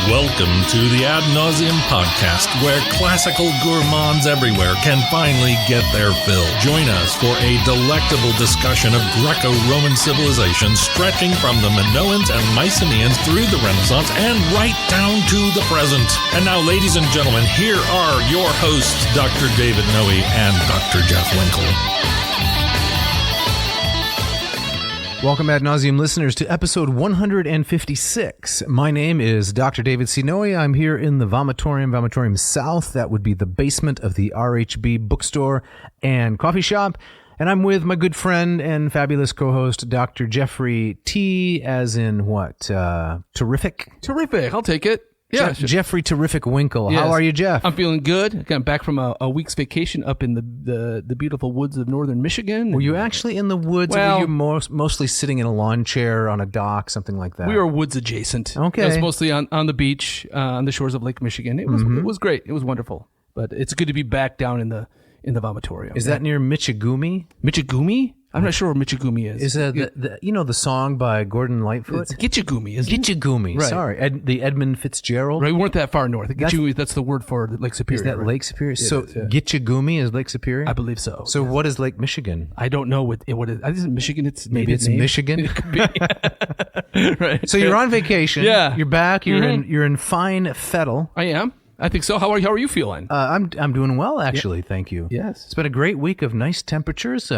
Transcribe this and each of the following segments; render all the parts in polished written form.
Welcome to the Ad Nauseam podcast, where classical gourmands everywhere can finally get their fill. Join us for a delectable discussion of Greco-Roman civilization stretching from the Minoans and Mycenaeans through the Renaissance and right down to the present. And now, ladies and gentlemen, here are your hosts, Dr. David Noe and Dr. Jeff Winkle. Welcome, Ad Nauseam listeners, to episode 156. My name is Dr. David C. Noe. I'm here in the Vomitorium South. That would be the basement of the RHB bookstore and coffee shop. And I'm with my good friend and fabulous co-host, Dr. Jeffrey T. as in what? Terrific? Terrific. I'll take it. Yeah, Jeffrey Terrific Winkle. Yes. How are you, Jeff? I'm feeling good. I got back from a week's vacation up in the beautiful woods of northern Michigan. Were you actually in the woods, or were you mostly sitting in a lawn chair on a dock, something like that? We were woods adjacent. Okay. It was mostly on the beach, on the shores of Lake Michigan. It was great. It was wonderful. But it's good to be back down in the vomitorium. Is that near Michigumi? Michigumi? I'm not sure where Michigumi is. Is that you know the song by Gordon Lightfoot? It's Gitchagumi, isn't it? Gitchagumi. Right. Sorry, the Edmund Fitzgerald. Right, we weren't that far north. Gitchagumi, that's the word for Lake Superior. Is that right? Lake Superior? It So is, yeah. Gitchagumi is Lake Superior? I believe so. So what is Lake Michigan? I don't know what it is. Is it Michigan? It's Maybe it's name? Michigan. It could be. Right. So you're on vacation. Yeah. You're back. You're in fine fettle. I am. I think so. How are you feeling? I'm doing well, actually. Thank you. Yes. It's been a great week of nice temperatures.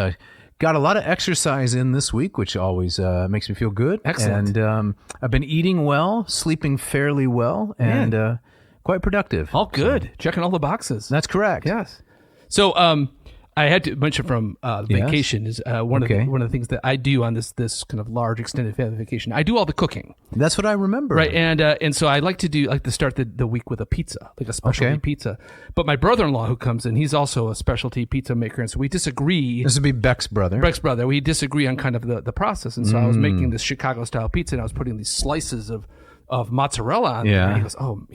Got a lot of exercise in this week, which always makes me feel good. Excellent. And I've been eating well, sleeping fairly well, and quite productive. All good. Checking all the boxes. That's correct. Yes. So I had to mention from vacation is one of the things that I do on this kind of large extended family vacation. I do all the cooking. That's what I remember. Right. And so I like to start the week with a pizza, like a specialty pizza. But my brother-in-law who comes in, he's also a specialty pizza maker, and so we disagree. This would be Beck's brother. We disagree on kind of the process, and so I was making this Chicago style pizza, and I was putting these slices of mozzarella on there. And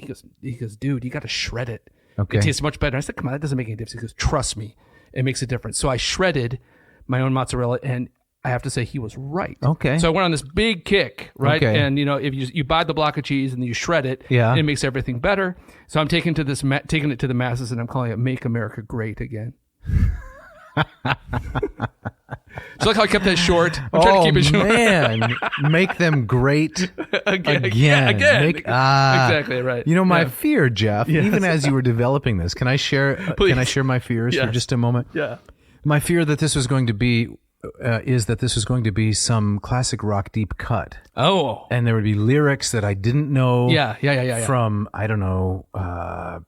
he goes, dude, you got to shred it. Okay. It tastes much better. I said, come on, that doesn't make any difference. He goes, trust me, it makes a difference. So I shredded my own mozzarella, and I have to say he was right. Okay. So I went on this big kick, right? Okay. And if you buy the block of cheese and you shred it, Yeah. it makes everything better. So I'm taking it to the masses, and I'm calling it "Make America Great Again." So like how I kept that short. I'm trying to keep it short. Man, make them great again. Exactly right. You know, my fear, Jeff, even as you were developing this, can I share my fears for just a moment? Yeah. My fear that this was going to be is that this was going to be some classic rock deep cut. Oh. And there would be lyrics that I didn't know. Yeah. From, I don't know,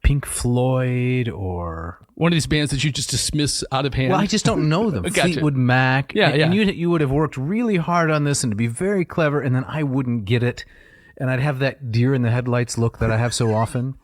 Pink Floyd or one of these bands that you just dismiss out of hand. Well, I just don't know them. Gotcha. Fleetwood Mac. Yeah. And you would have worked really hard on this and to be very clever, and then I wouldn't get it. And I'd have that deer in the headlights look that I have so often.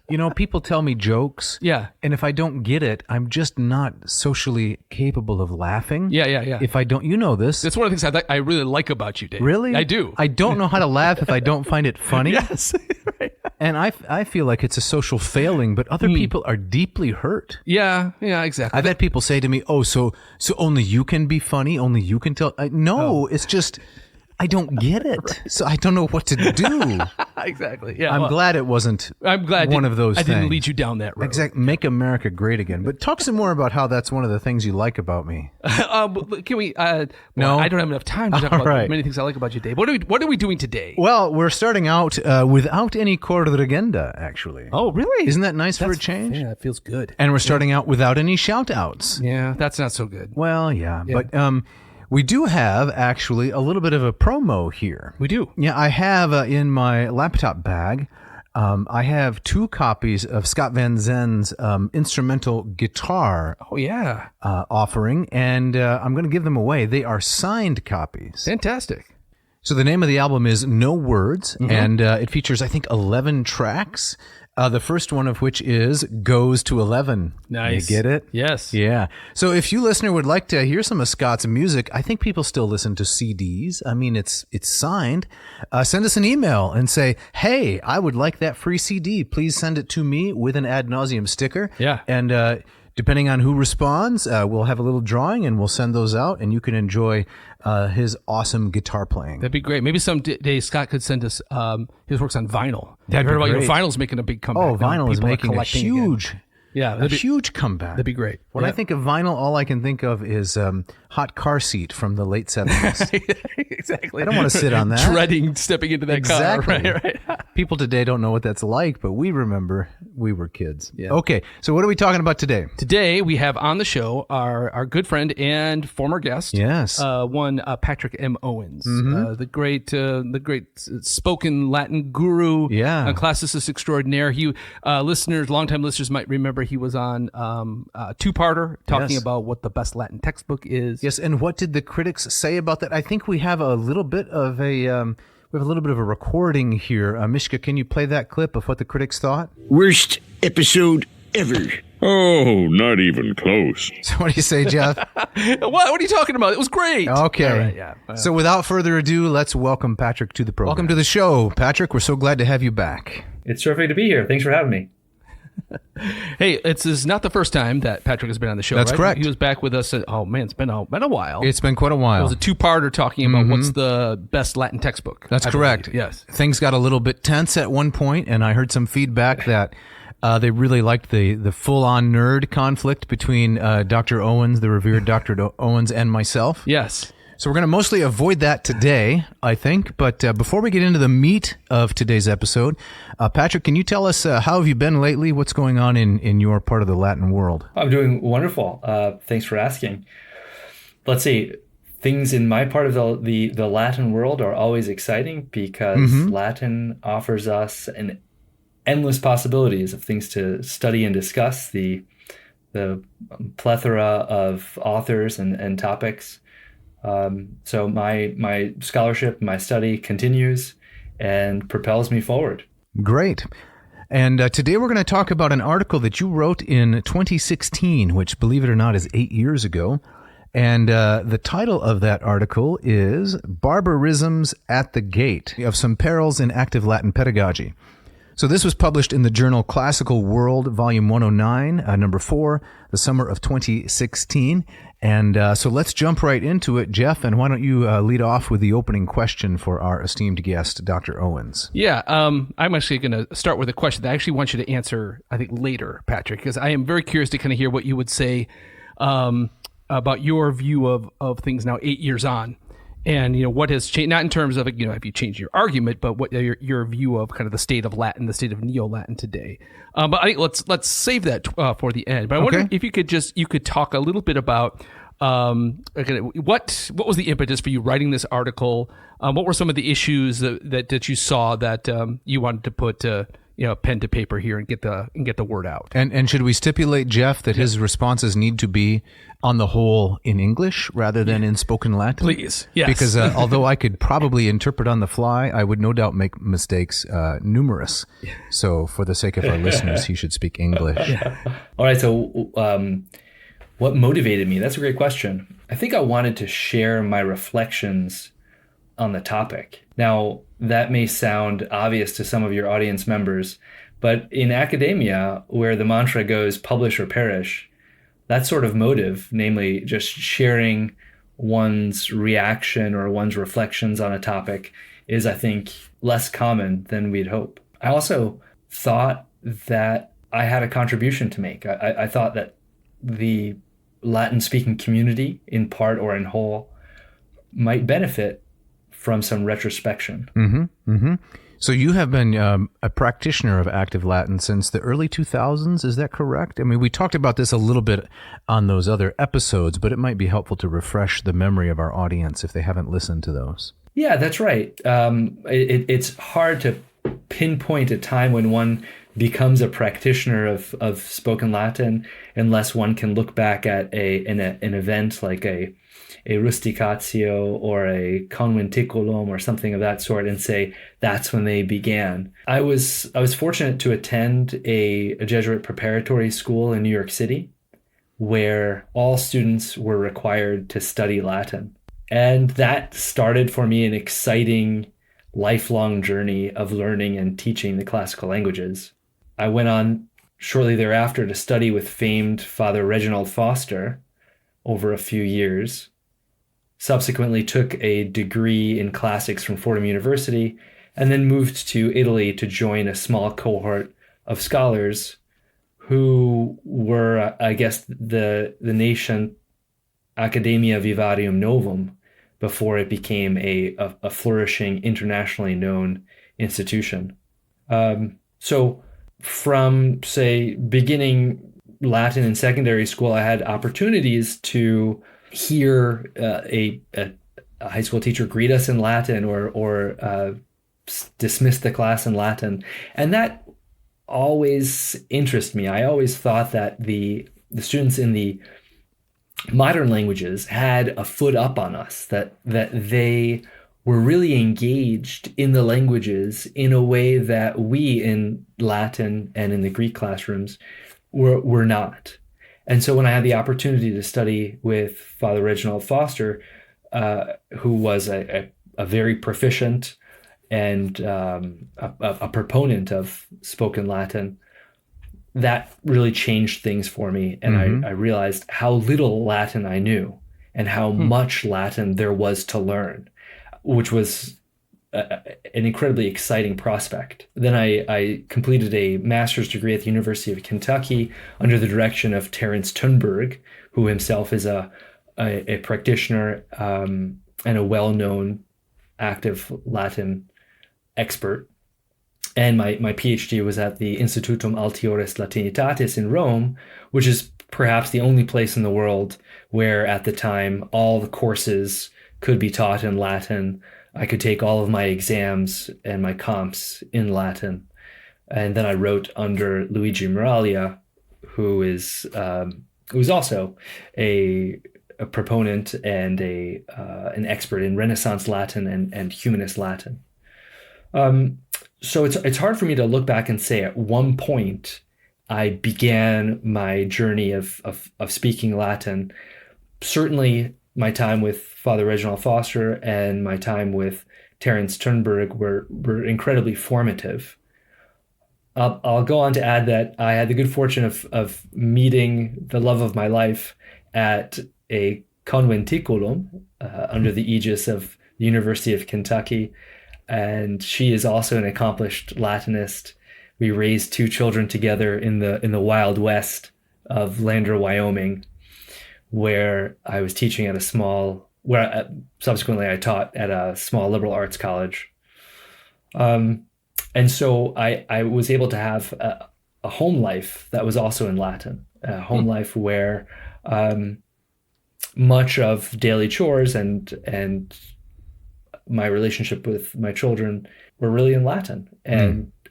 You know, people tell me jokes. Yeah. And if I don't get it, I'm just not socially capable of laughing. Yeah. If I don't, you know this. That's one of the things I really like about you, Dave. Really? I do. I don't know how to laugh if I don't find it funny. Yes. Right. And I feel like it's a social failing, but other people are deeply hurt. Yeah, exactly. I've had people say to me, "Oh, so only you can be funny? Only you can tell?" No, it's just I don't get it, so I don't know what to do. Exactly. Yeah. I'm glad it wasn't. I'm glad one of those. I things. didn't lead you down that road. Exactly. Make America great again. But talk some more about how that's one of the things you like about me. Can we? No, I don't have enough time to talk about many things I like about you, Dave. What are we doing today? Well, we're starting out without any corregenda, actually. Oh, really? Isn't that nice for a change? Yeah, that feels good. And we're starting out without any shout outs. Yeah, that's not so good. Well, yeah. But we do have actually a little bit of a promo here. We do. Yeah, I have in my laptop bag, I have 2 copies of Scott Van Zen's instrumental guitar offering, and I'm going to give them away. They are signed copies. Fantastic. So the name of the album is No Words, and it features, I think, 11 tracks. The first one of which is Goes to 11. Nice. You get it? Yes. Yeah. So if you listener would like to hear some of Scott's music, I think people still listen to CDs. I mean, it's signed. Send us an email and say, hey, I would like that free CD. Please send it to me with an Ad Nauseam sticker. Yeah. And Depending on who responds, we'll have a little drawing and we'll send those out, and you can enjoy his awesome guitar playing. That'd be great. Maybe someday Scott could send us his works on vinyl. That'd I heard be about great. vinyl's making a big comeback. Oh, vinyl is People are making a collecting huge, again. Yeah, a huge comeback. That'd be great. When I think of vinyl, all I can think of is Hot Car Seat from the late 70s. Exactly. I don't want to sit on that. Dreading stepping into that Exactly. car. Right. People today don't know what that's like, but we remember we were kids. Yeah. Okay, so what are we talking about today? Today we have on the show our good friend and former guest. Yes. One Patrick M. Owens, the great spoken Latin guru, classicist extraordinaire. He longtime listeners might remember he was on two-parter talking about what the best Latin textbook is. Yes, and what did the critics say about that? I think we have a little bit of a recording here. Mishka, can you play that clip of what the critics thought? Worst episode ever. Oh, not even close. So what do you say, Jeff? What are you talking about? It was great. Okay. All right, yeah. So without further ado, let's welcome Patrick to the program. Welcome to the show, Patrick. We're so glad to have you back. It's terrific to be here. Thanks for having me. Hey, this is not the first time that Patrick has been on the show. That's right? correct. He was back with us. It's been a while. It's been quite a while. It was a two-parter talking about what's the best Latin textbook. That's correct. Yes. Things got a little bit tense at one point, and I heard some feedback that they really liked the full-on nerd conflict between Dr. Owens, the revered Dr. Owens, and myself. Yes. So we're going to mostly avoid that today, I think. But before we get into the meat of today's episode, Patrick, can you tell us how have you been lately? What's going on in your part of the Latin world? I'm doing wonderful. Thanks for asking. Let's see. Things in my part of the Latin world are always exciting because Latin offers us an endless possibilities of things to study and discuss. The plethora of authors and topics. So my scholarship, my study continues and propels me forward. Great. And today we're going to talk about an article that you wrote in 2016, which, believe it or not, is 8 years ago. And the title of that article is Barbarisms at the Gate of Some Perils in Active Latin Pedagogy. So this was published in the journal Classical World, Volume 109, number 4, the summer of 2016. And so let's jump right into it, Jeff. And why don't you lead off with the opening question for our esteemed guest, Dr. Owens? Yeah, I'm actually going to start with a question that I actually want you to answer, I think, later, Patrick, because I am very curious to kind of hear what you would say about your view of things now 8 years on. And, what has changed, not in terms of, have you changed your argument, but what your view of kind of the state of Latin, the state of Neo-Latin today. But I think let's save that for the end. But I wonder if you could talk a little bit about what was the impetus for you writing this article? What were some of the issues that you saw that you wanted to put pen to paper here and get the word out? And should we stipulate, Jeff, that his responses need to be on the whole in English rather than in spoken Latin? Please, yes. Because although I could probably interpret on the fly, I would no doubt make mistakes numerous. So for the sake of our listeners, he should speak English. All right. So what motivated me? That's a great question. I think I wanted to share my reflections on the topic. Now, that may sound obvious to some of your audience members, but in academia, where the mantra goes publish or perish, that sort of motive, namely just sharing one's reaction or one's reflections on a topic, is, I think, less common than we'd hope. I also thought that I had a contribution to make. I thought that the Latin-speaking community, in part or in whole, might benefit from some retrospection. So you have been a practitioner of active Latin since the early 2000s, is that correct? I mean, we talked about this a little bit on those other episodes, but it might be helpful to refresh the memory of our audience if they haven't listened to those. Yeah, that's right. It's hard to pinpoint a time when one becomes a practitioner of spoken Latin unless one can look back at an event like a rusticatio or a conventiculum or something of that sort and say that's when they began. I was fortunate to attend a Jesuit preparatory school in New York City where all students were required to study Latin. And that started for me an exciting lifelong journey of learning and teaching the classical languages. I went on shortly thereafter to study with famed Father Reginald Foster over a few years. Subsequently took a degree in classics from Fordham University, and then moved to Italy to join a small cohort of scholars who were, I guess, the nascent Academia Vivarium Novum before it became a flourishing, internationally known institution. So from, say, beginning Latin in secondary school, I had opportunities to hear a high school teacher greet us in Latin or dismiss the class in Latin. And that always interested me. I always thought that the students in the modern languages had a foot up on us, that they were really engaged in the languages in a way that we in Latin and in the Greek classrooms were not. And so when I had the opportunity to study with Father Reginald Foster, who was a very proficient and a proponent of spoken Latin, that really changed things for me. And I realized how little Latin I knew and how much Latin there was to learn, which was an incredibly exciting prospect. Then I completed a master's degree at the University of Kentucky under the direction of Terence Thunberg, who himself is a practitioner and a well-known active Latin expert. And my PhD was at the Institutum Altiores Latinitatis in Rome, which is perhaps the only place in the world where at the time all the courses could be taught in Latin. I could take all of my exams and my comps in Latin. And then I wrote under Luigi Miraglia, who is also a proponent and an expert in Renaissance Latin and Humanist Latin. So it's hard for me to look back and say at one point I began my journey of speaking Latin. Certainly my time with Father Reginald Foster and my time with Terence Thunberg were incredibly formative. I'll go on to add that I had the good fortune of meeting the love of my life at a conventiculum under the aegis of the University of Kentucky. And she is also an accomplished Latinist. We raised 2 children together in the Wild West of Lander, Wyoming, where I was teaching at subsequently I taught at a small liberal arts college. And so I was able to have a home life that was also in Latin, a home life where much of daily chores and my relationship with my children were really in Latin.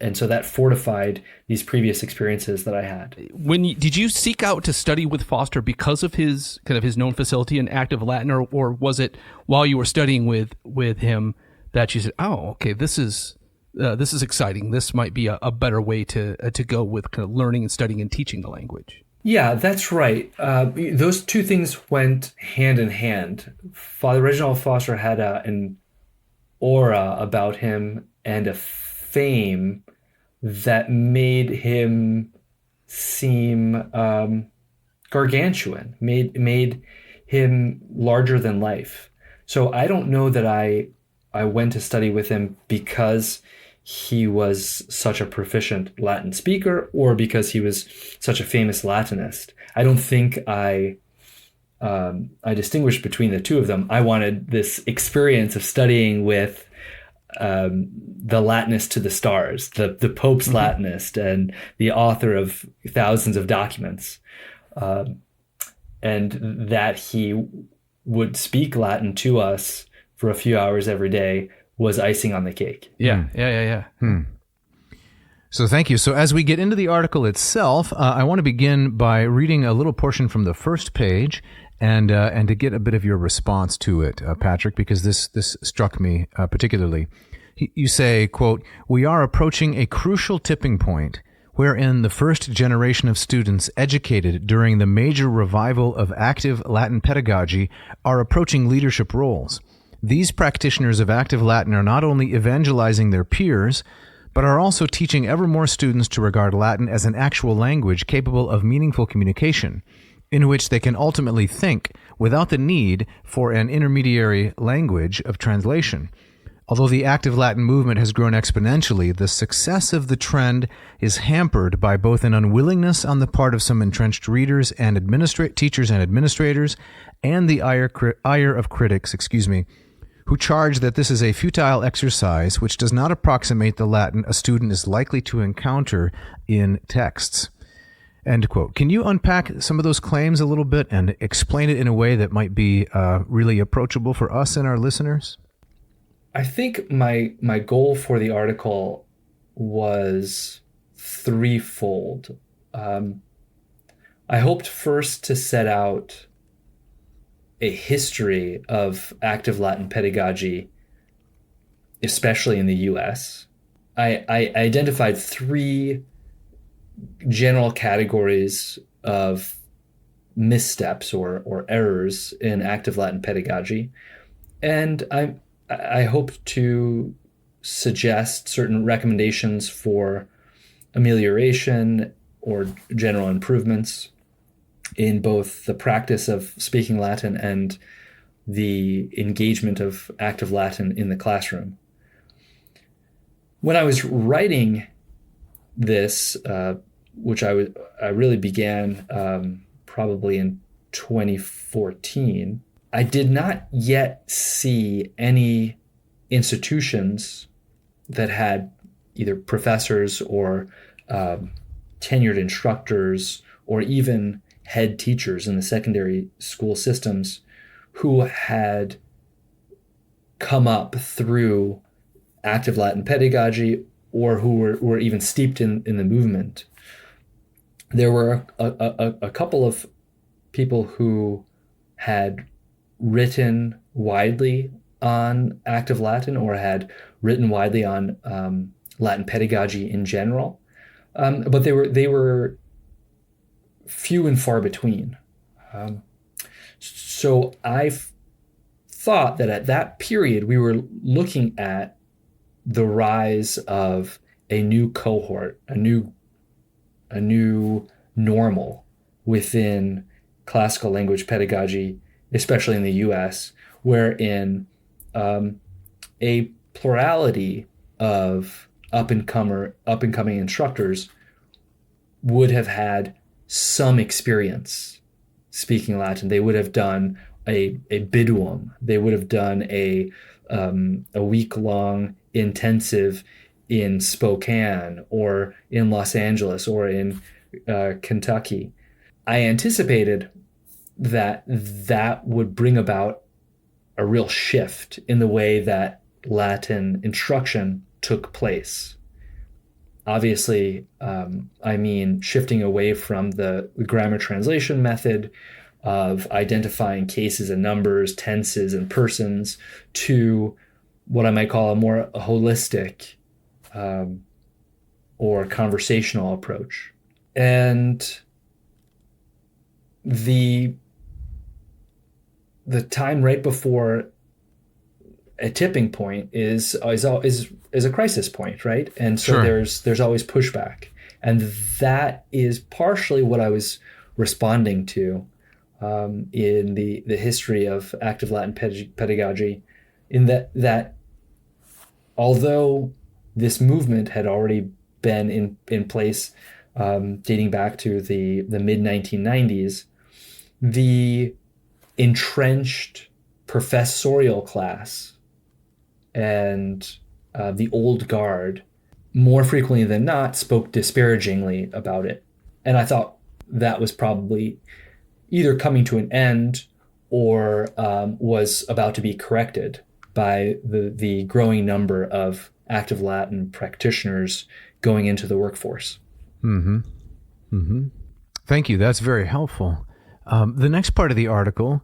And so that fortified these previous experiences that I had. Did you seek out to study with Foster because of his known facility in active Latin, or was it while you were studying with him that you said, "Oh, okay, this is exciting. This might be a better way to go with kind of learning and studying and teaching the language"? Yeah, that's right. Those two things went hand in hand. Father Reginald Foster had an aura about him and a fame that made him seem gargantuan, made him larger than life. So I don't know that I went to study with him because he was such a proficient Latin speaker or because he was such a famous Latinist. I don't think I distinguished between the two of them. I wanted this experience of studying with the Latinist to the stars, the Pope's Latinist and the author of thousands of documents, and that he would speak Latin to us for a few hours every day was icing on the cake. Yeah. So thank you. So as we get into the article itself, I want to begin by reading a little portion from the first page and to get a bit of your response to it, Patrick, because this struck me particularly. You say, quote, "We are approaching a crucial tipping point wherein the first generation of students educated during the major revival of active Latin pedagogy are approaching leadership roles. These practitioners of active Latin are not only evangelizing their peers, but are also teaching ever more students to regard Latin as an actual language capable of meaningful communication, in which they can ultimately think without the need for an intermediary language of translation. Although the active Latin movement has grown exponentially, the success of the trend is hampered by both an unwillingness on the part of some entrenched readers and teachers and administrators, and the ire of critics, who charge that this is a futile exercise which does not approximate the Latin a student is likely to encounter in texts. End quote. Can you unpack some of those claims a little bit and explain it in a way that might be really approachable for us and our listeners? I think my goal for the article was threefold. I hoped first to set out a history of active Latin pedagogy, especially in the US. I identified three general categories of missteps or errors in active Latin pedagogy. And I hope to suggest certain recommendations for amelioration or general improvements in both the practice of speaking Latin and the engagement of active Latin in the classroom. When I was writing this, which I really began probably in 2014, I did not yet see any institutions that had either professors or tenured instructors or even head teachers in the secondary school systems who had come up through active Latin pedagogy or who were even steeped in the movement. There were a couple of people who had written widely on active Latin or had written widely on Latin pedagogy in general, but they were few and far between. So I thought that at that period we were looking at the rise of a new cohort, a new normal within classical language pedagogy, especially in the US, wherein a plurality of up-and-coming instructors would have had some experience speaking Latin. They would have done a biduum. They would have done a week-long intensive in Spokane or in Los Angeles or in Kentucky. I anticipated that would bring about a real shift in the way that Latin instruction took place. Obviously, I mean shifting away from the grammar translation method of identifying cases and numbers, tenses and persons, to what I might call a more holistic or conversational approach. And the time right before a tipping point is a crisis point, right? And so Sure. there's always pushback, and that is partially what I was responding to in the history of active Latin pedagogy, in that although this movement had already been in place dating back to the mid 1990s, the entrenched professorial class and the old guard more frequently than not spoke disparagingly about it. And I thought that was probably either coming to an end or was about to be corrected by the growing number of active Latin practitioners going into the workforce. Mm-hmm. Mm-hmm. Thank you. That's very helpful. The next part of the article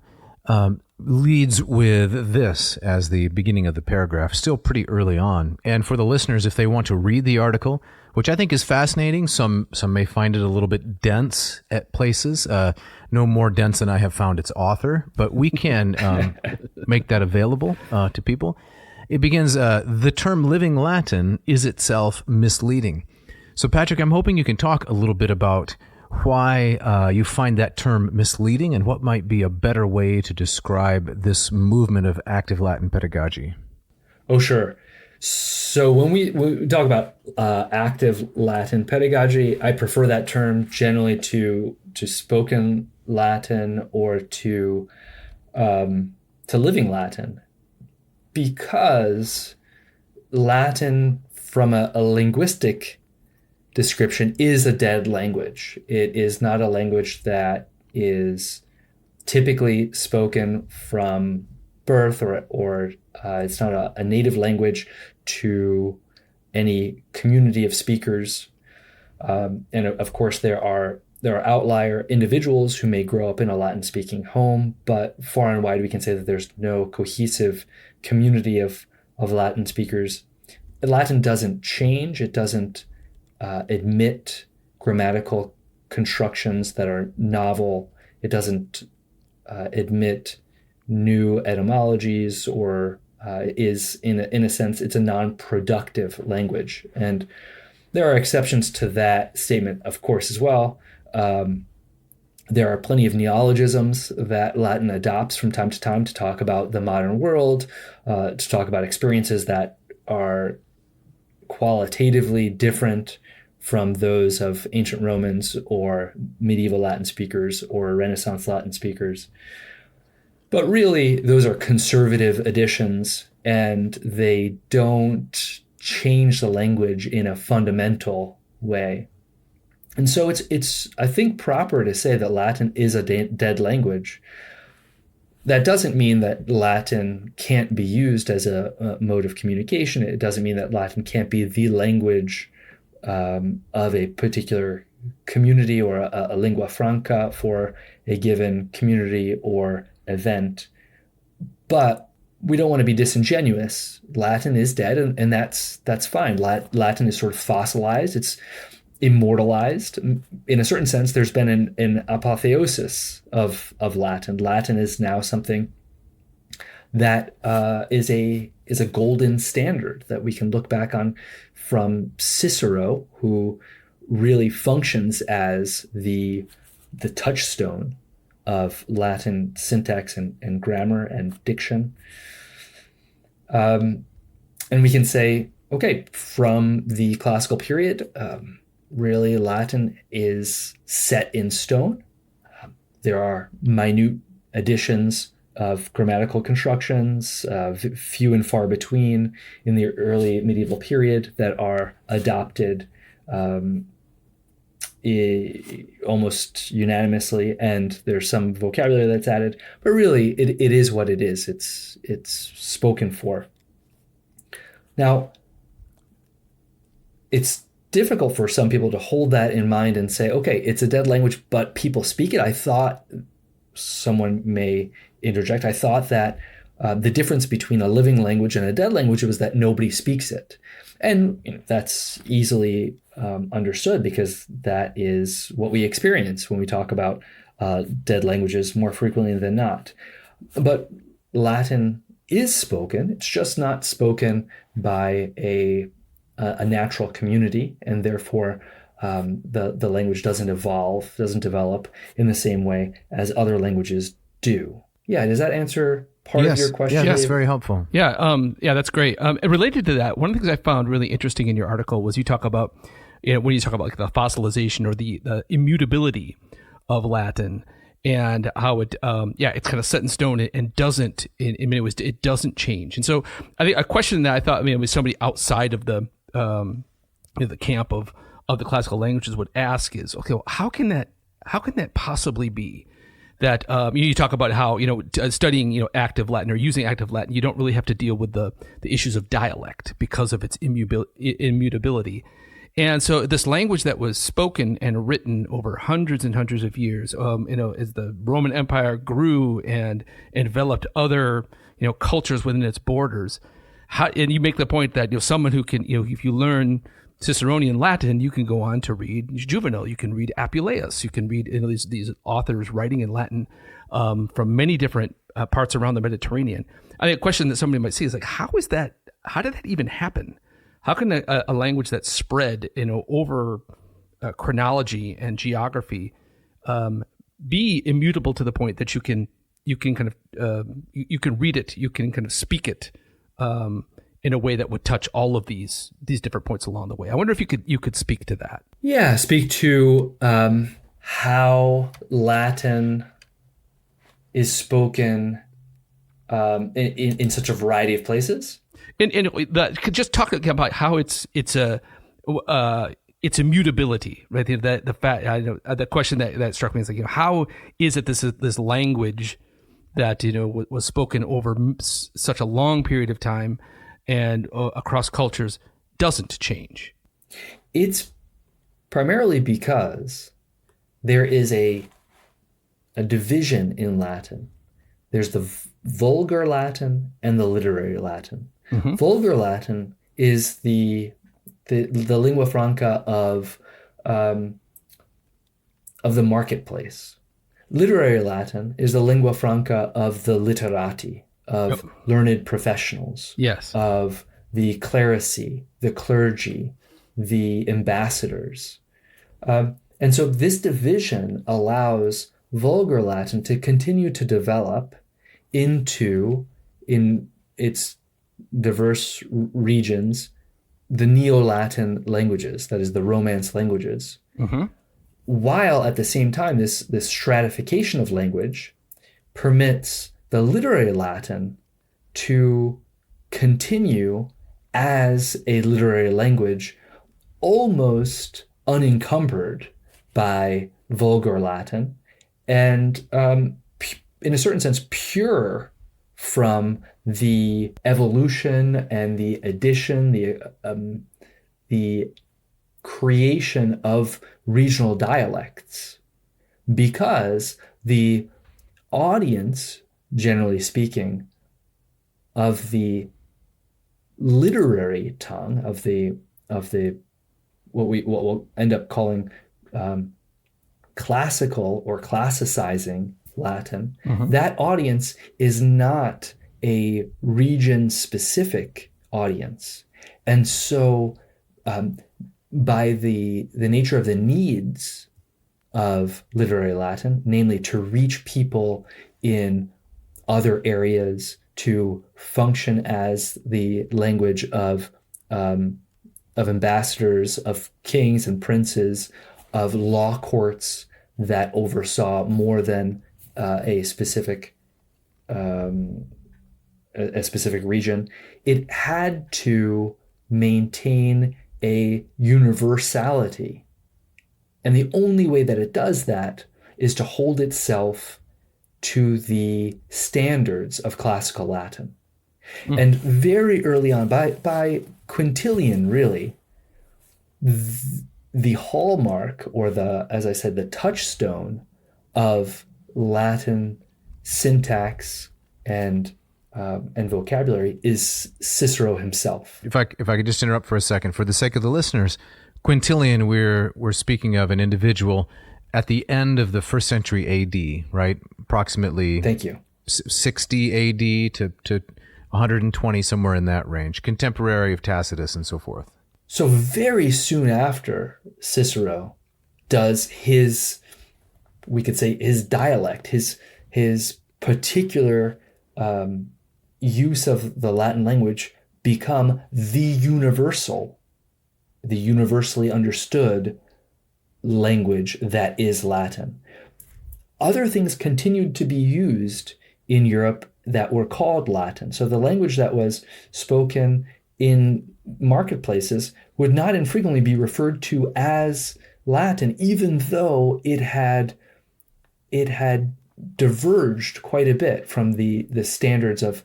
leads with this as the beginning of the paragraph, still pretty early on. And for the listeners, if they want to read the article, which I think is fascinating, some may find it a little bit dense at places, no more dense than I have found its author, but we can make that available to people. It begins, the term living Latin is itself misleading. So, Patrick, I'm hoping you can talk a little bit about why you find that term misleading and what might be a better way to describe this movement of active Latin pedagogy. Oh, sure. So when we talk about active Latin pedagogy, I prefer that term generally to spoken Latin or to living Latin, because Latin, from a linguistic description, is a dead language. It is not a language that is typically spoken from birth, or it's not a native language to any community of speakers. And of course, there are outlier individuals who may grow up in a Latin-speaking home, but far and wide we can say that there's no cohesive community of Latin speakers. Latin doesn't change. It doesn't admit grammatical constructions that are novel. It doesn't admit new etymologies, or is in a sense, it's a non-productive language. And there are exceptions to that statement, of course, as well. There are plenty of neologisms that Latin adopts from time to time to talk about the modern world, to talk about experiences that are qualitatively different from those of ancient Romans or medieval Latin speakers or Renaissance Latin speakers. But really, those are conservative additions, and they don't change the language in a fundamental way. And so it's I think, proper to say that Latin is a dead language. That doesn't mean that Latin can't be used as a mode of communication. It doesn't mean that Latin can't be the language of a particular community, or a lingua franca for a given community or event. But we don't want to be disingenuous. Latin is dead, and that's fine. Latin is sort of fossilized. It's immortalized. In a certain sense, there's been an apotheosis of Latin. Latin is now something that is a golden standard that we can look back on, from Cicero, who really functions as the touchstone of Latin syntax and grammar and diction. And we can say, okay, from the classical period, really Latin is set in stone. There are minute additions of grammatical constructions, few and far between in the early medieval period, that are adopted almost unanimously, and there's some vocabulary that's added, but really it is what it is. It's spoken for. Now, it's difficult for some people to hold that in mind and say, okay, it's a dead language, but people speak it. I thought, someone may interject, I thought that the difference between a living language and a dead language was that nobody speaks it. And that's easily understood, because that is what we experience when we talk about dead languages more frequently than not. But Latin is spoken. It's just not spoken by a natural community, and therefore the language doesn't develop in the same way as other languages do. Yeah, does that answer part of your question? Yeah, that's very helpful. Yeah, that's great. And related to that, one of the things I found really interesting in your article was you talk about, when you talk about like the fossilization or the immutability of Latin, and how it, it's kind of set in stone and doesn't, in many ways, it doesn't change. And so I think a question that I thought, it was somebody outside of the camp of the classical languages would ask is, okay, well, how can that possibly be? That you talk about how studying active Latin or using active Latin, you don't really have to deal with the issues of dialect because of its immutability. And so this language that was spoken and written over hundreds and hundreds of years, as the Roman Empire grew and developed other cultures within its borders, and you make the point that someone who can if you learn Ciceronian Latin, you can go on to read Juvenal, you can read Apuleius, you can read these authors writing in Latin from many different parts around the Mediterranean. I mean, a question that somebody might see is like, how did that even happen? How can a language that spread, over chronology and geography be immutable to the point that you can kind of you can read it, you can kind of speak it in a way that would touch all of these different points along the way? I wonder if you could speak to that. Yeah, speak to how Latin is spoken in such a variety of places. And could just talk about how its immutability, right? The fact, the question that struck me is like, how is it this language that was spoken over such a long period of time and across cultures doesn't change? It's primarily because there is a division in Latin. There's the vulgar Latin and the literary Latin. Mm-hmm. Vulgar Latin is the lingua franca of the marketplace. Literary Latin is the lingua franca of the literati, of learned professionals, yes, of the clerici, the clergy, the ambassadors. And so this division allows vulgar Latin to continue to develop in its diverse regions, the Neo-Latin languages, that is the Romance languages, mm-hmm. while at the same time this stratification of language permits the literary Latin to continue as a literary language almost unencumbered by vulgar Latin and in a certain sense pure from the evolution and the addition, the creation of regional dialects, because the audience, generally speaking, of the literary tongue, of the what we'll end up calling classical or classicizing Latin, mm-hmm. that audience is not a region-specific audience. And so by the nature of the needs of literary Latin, namely to reach people in other areas, to function as the language of ambassadors, of kings and princes, of law courts that oversaw more than a specific region, it had to maintain a universality. And the only way that it does that is to hold itself to the standards of classical Latin. Mm. And very early on, by Quintilian, really, the hallmark, or as I said, the touchstone of Latin syntax and vocabulary is Cicero himself. If I could just interrupt for a second, for the sake of the listeners, Quintilian, we're speaking of an individual at the end of the first century AD, right? Approximately. Thank you. 60 AD to 120, somewhere in that range, contemporary of Tacitus and so forth. So very soon after Cicero does his dialect, his particular use of the Latin language become the universally understood language that is Latin. Other things continued to be used in Europe that were called Latin. So the language that was spoken in marketplaces would not infrequently be referred to as Latin, even though it had diverged quite a bit from the standards of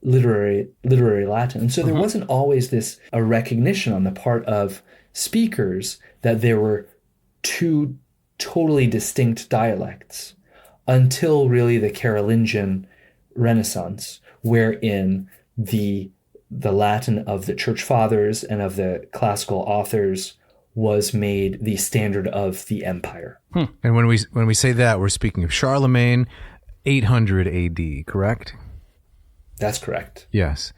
literary Latin. And so there wasn't always a recognition on the part of speakers that there were two totally distinct dialects until really the Carolingian Renaissance, wherein the Latin of the Church Fathers and of the classical authors was made the standard of the empire. And when we say that, we're speaking of Charlemagne 800 AD, correct? That's correct. Yes.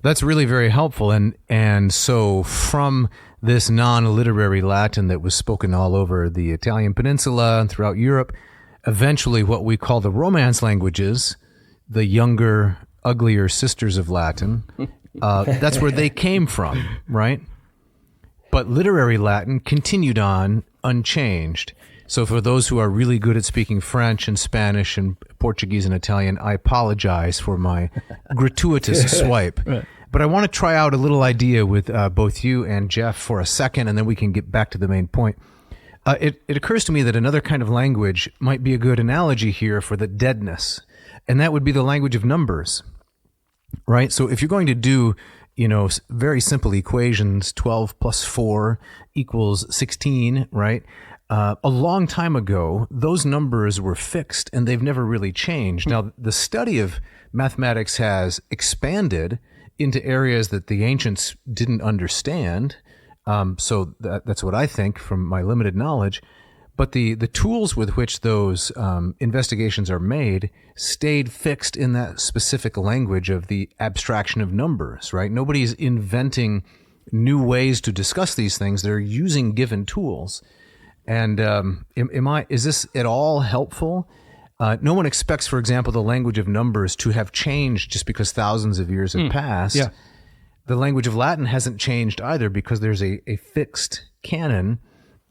That's really very helpful. And so from this non-literary Latin that was spoken all over the Italian peninsula and throughout Europe, eventually what we call the Romance languages, the younger, uglier sisters of Latin, that's where they came from, right? But literary Latin continued on unchanged. So for those who are really good at speaking French and Spanish and Portuguese and Italian, I apologize for my gratuitous swipe. Right. But I want to try out a little idea with both you and Jeff for a second, and then we can get back to the main point. It occurs to me that another kind of language might be a good analogy here for the deadness, and that would be the language of numbers, right? So if you're going to do, very simple equations, 12 plus 4 equals 16, right? A long time ago, those numbers were fixed and they've never really changed. Now, the study of mathematics has expanded into areas that the ancients didn't understand. So that's what I think from my limited knowledge. But the tools with which those investigations are made stayed fixed in that specific language of the abstraction of numbers, right? Nobody's inventing new ways to discuss these things. They're using given tools. And is this at all helpful? No one expects, for example, the language of numbers to have changed just because thousands of years have passed. Yeah. The language of Latin hasn't changed either because there's a fixed canon,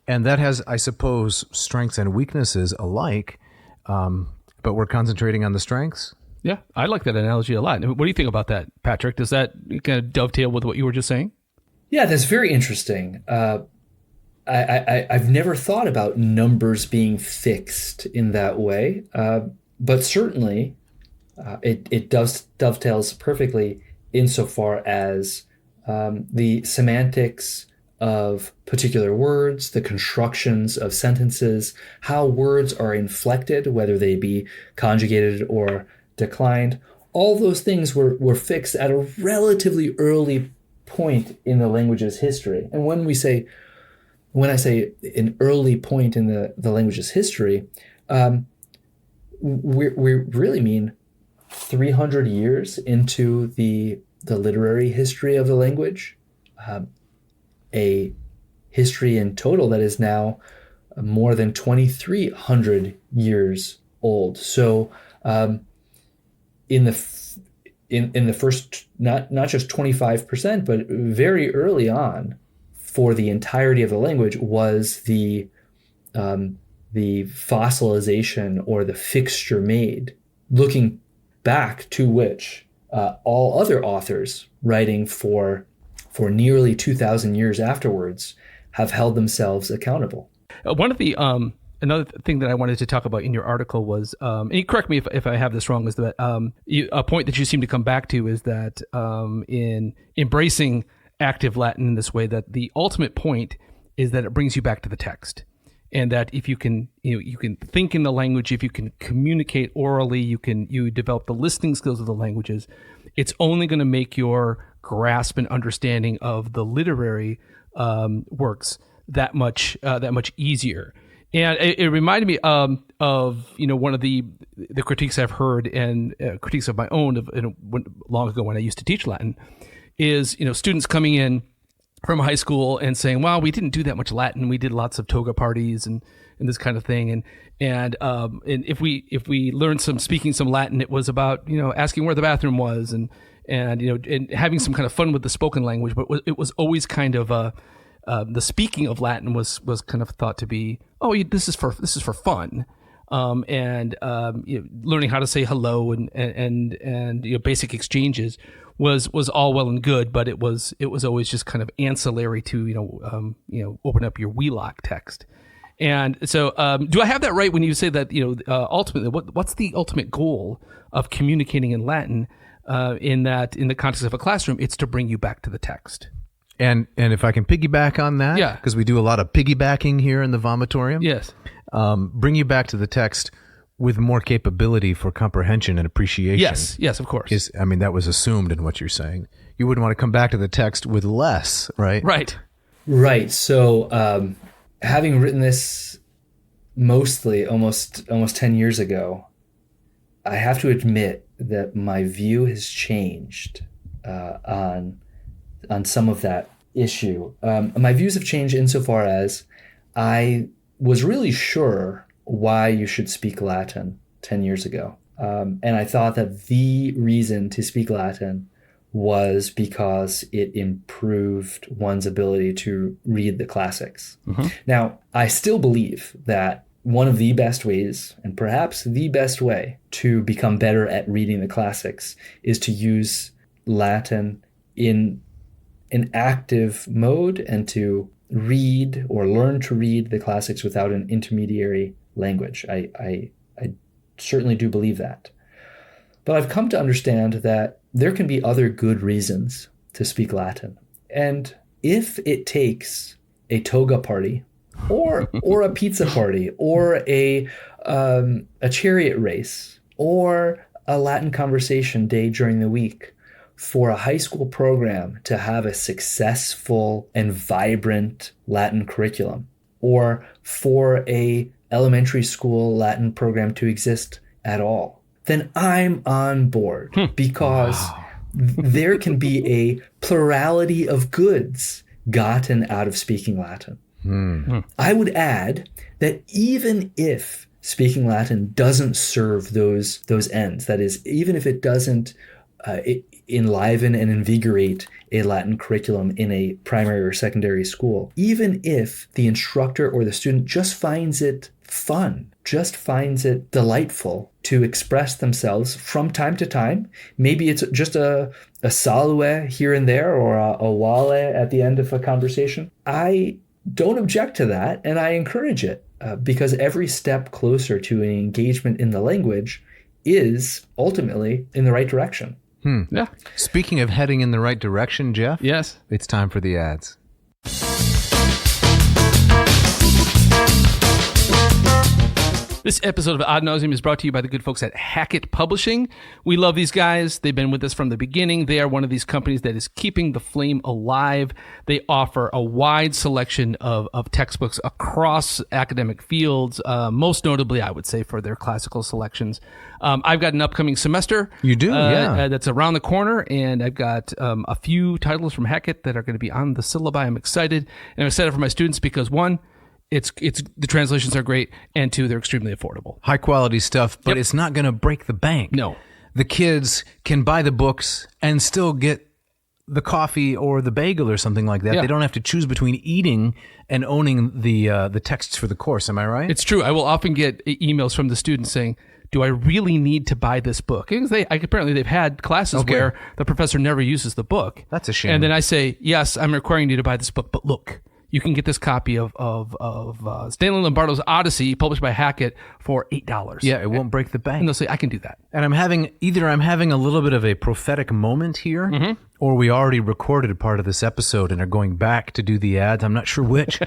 and that has, I suppose, strengths and weaknesses alike, but we're concentrating on the strengths. Yeah, I like that analogy a lot. What do you think about that, Patrick? Does that kind of dovetail with what you were just saying? Yeah, that's very interesting. I've never thought about numbers being fixed in that way, but certainly it dovetails perfectly insofar as the semantics of particular words, the constructions of sentences, how words are inflected, whether they be conjugated or declined. All those things were fixed at a relatively early point in the language's history. And when I say an early point in the language's history, we really mean 300 years into the literary history of the language, a history in total that is now more than 2,300 years old. So in the first, not just 25%, but very early on, for the entirety of the language was the fossilization or the fixture made, looking back to which all other authors writing for nearly 2,000 years afterwards have held themselves accountable. One of the another thing that I wanted to talk about in your article was, and you correct me if I have this wrong, is that a point that you seem to come back to is that in embracing active Latin in this way, that the ultimate point is that it brings you back to the text, and that if you can, you can think in the language, if you can communicate orally, you develop the listening skills of the languages. It's only going to make your grasp and understanding of the literary works that much easier. And it reminded me of one of the critiques I've heard, and critiques of my own long ago when I used to teach Latin, is students coming in from high school and saying, "Well, we didn't do that much Latin. We did lots of toga parties and this kind of thing." And if we learned speaking some Latin, it was about asking where the bathroom was and having some kind of fun with the spoken language. But it was always kind of the speaking of Latin was kind of thought to be, this is for fun. Learning how to say hello and basic exchanges was all well and good, but it was always just kind of ancillary to open up your Wheelock text. And so, do I have that right when you say that ultimately, what's the ultimate goal of communicating in Latin? In the context of a classroom, it's to bring you back to the text. And if I can piggyback on that, yeah, because we do a lot of piggybacking here in the Vomitorium. Yes. Bring you back to the text with more capability for comprehension and appreciation. Yes, of course. That was assumed in what you're saying. You wouldn't want to come back to the text with less, right? Right. So, having written this mostly almost 10 years ago, I have to admit that my view has changed on some of that issue. My views have changed insofar as I was really sure why you should speak Latin 10 years ago. And I thought that the reason to speak Latin was because it improved one's ability to read the classics. Now, I still believe that one of the best ways, and perhaps the best way, to become better at reading the classics is to use Latin in an active mode and to read or learn to read the classics without an intermediary language. I certainly do believe that. But I've come to understand that there can be other good reasons to speak Latin. And if it takes a toga party or a pizza party or a chariot race or a Latin conversation day during the week for a high school program to have a successful and vibrant Latin curriculum, or for a elementary school Latin program to exist at all, then I'm on board, because there can be a plurality of goods gotten out of speaking Latin. I would add that even if speaking Latin doesn't serve those ends, that is, even if it doesn't enliven and invigorate a Latin curriculum in a primary or secondary school, even if the instructor or the student just finds it fun, just finds it delightful to express themselves from time to time, maybe it's just a salve here and there or a wale at the end of a conversation, I don't object to that, and I encourage it, because every step closer to an engagement in the language is ultimately in the right direction. Yeah. Speaking of heading in the right direction, Jeff. Yes. It's time for the ads. This episode of Ad Nauseam is brought to you by the good folks at Hackett Publishing. We love these guys. They've been with us from the beginning. They are one of these companies that is keeping the flame alive. They offer a wide selection of textbooks across academic fields, most notably, I would say, for their classical selections. I've got an upcoming semester. You do? Yeah. That's around the corner, and I've got a few titles from Hackett that are going to be on the syllabi. I'm excited. And I'm excited for my students because, one, it's the translations are great, and two, they're extremely affordable. High quality stuff, but it's not going to break the bank. No. The kids can buy the books and still get the coffee or the bagel or something like that. Yeah. They don't have to choose between eating and owning the texts for the course. Am I right? It's true. I will often get emails from the students saying, do I really need to buy this book? Because apparently they've had classes where the professor never uses the book. That's a shame. And then I say, yes, I'm requiring you to buy this book, but look, you can get this copy of Stanley Lombardo's Odyssey, published by Hackett, for $8. Yeah, it won't break the bank. And they'll say, I can do that. And I'm having a little bit of a prophetic moment here, or we already recorded a part of this episode and are going back to do the ads. I'm not sure which.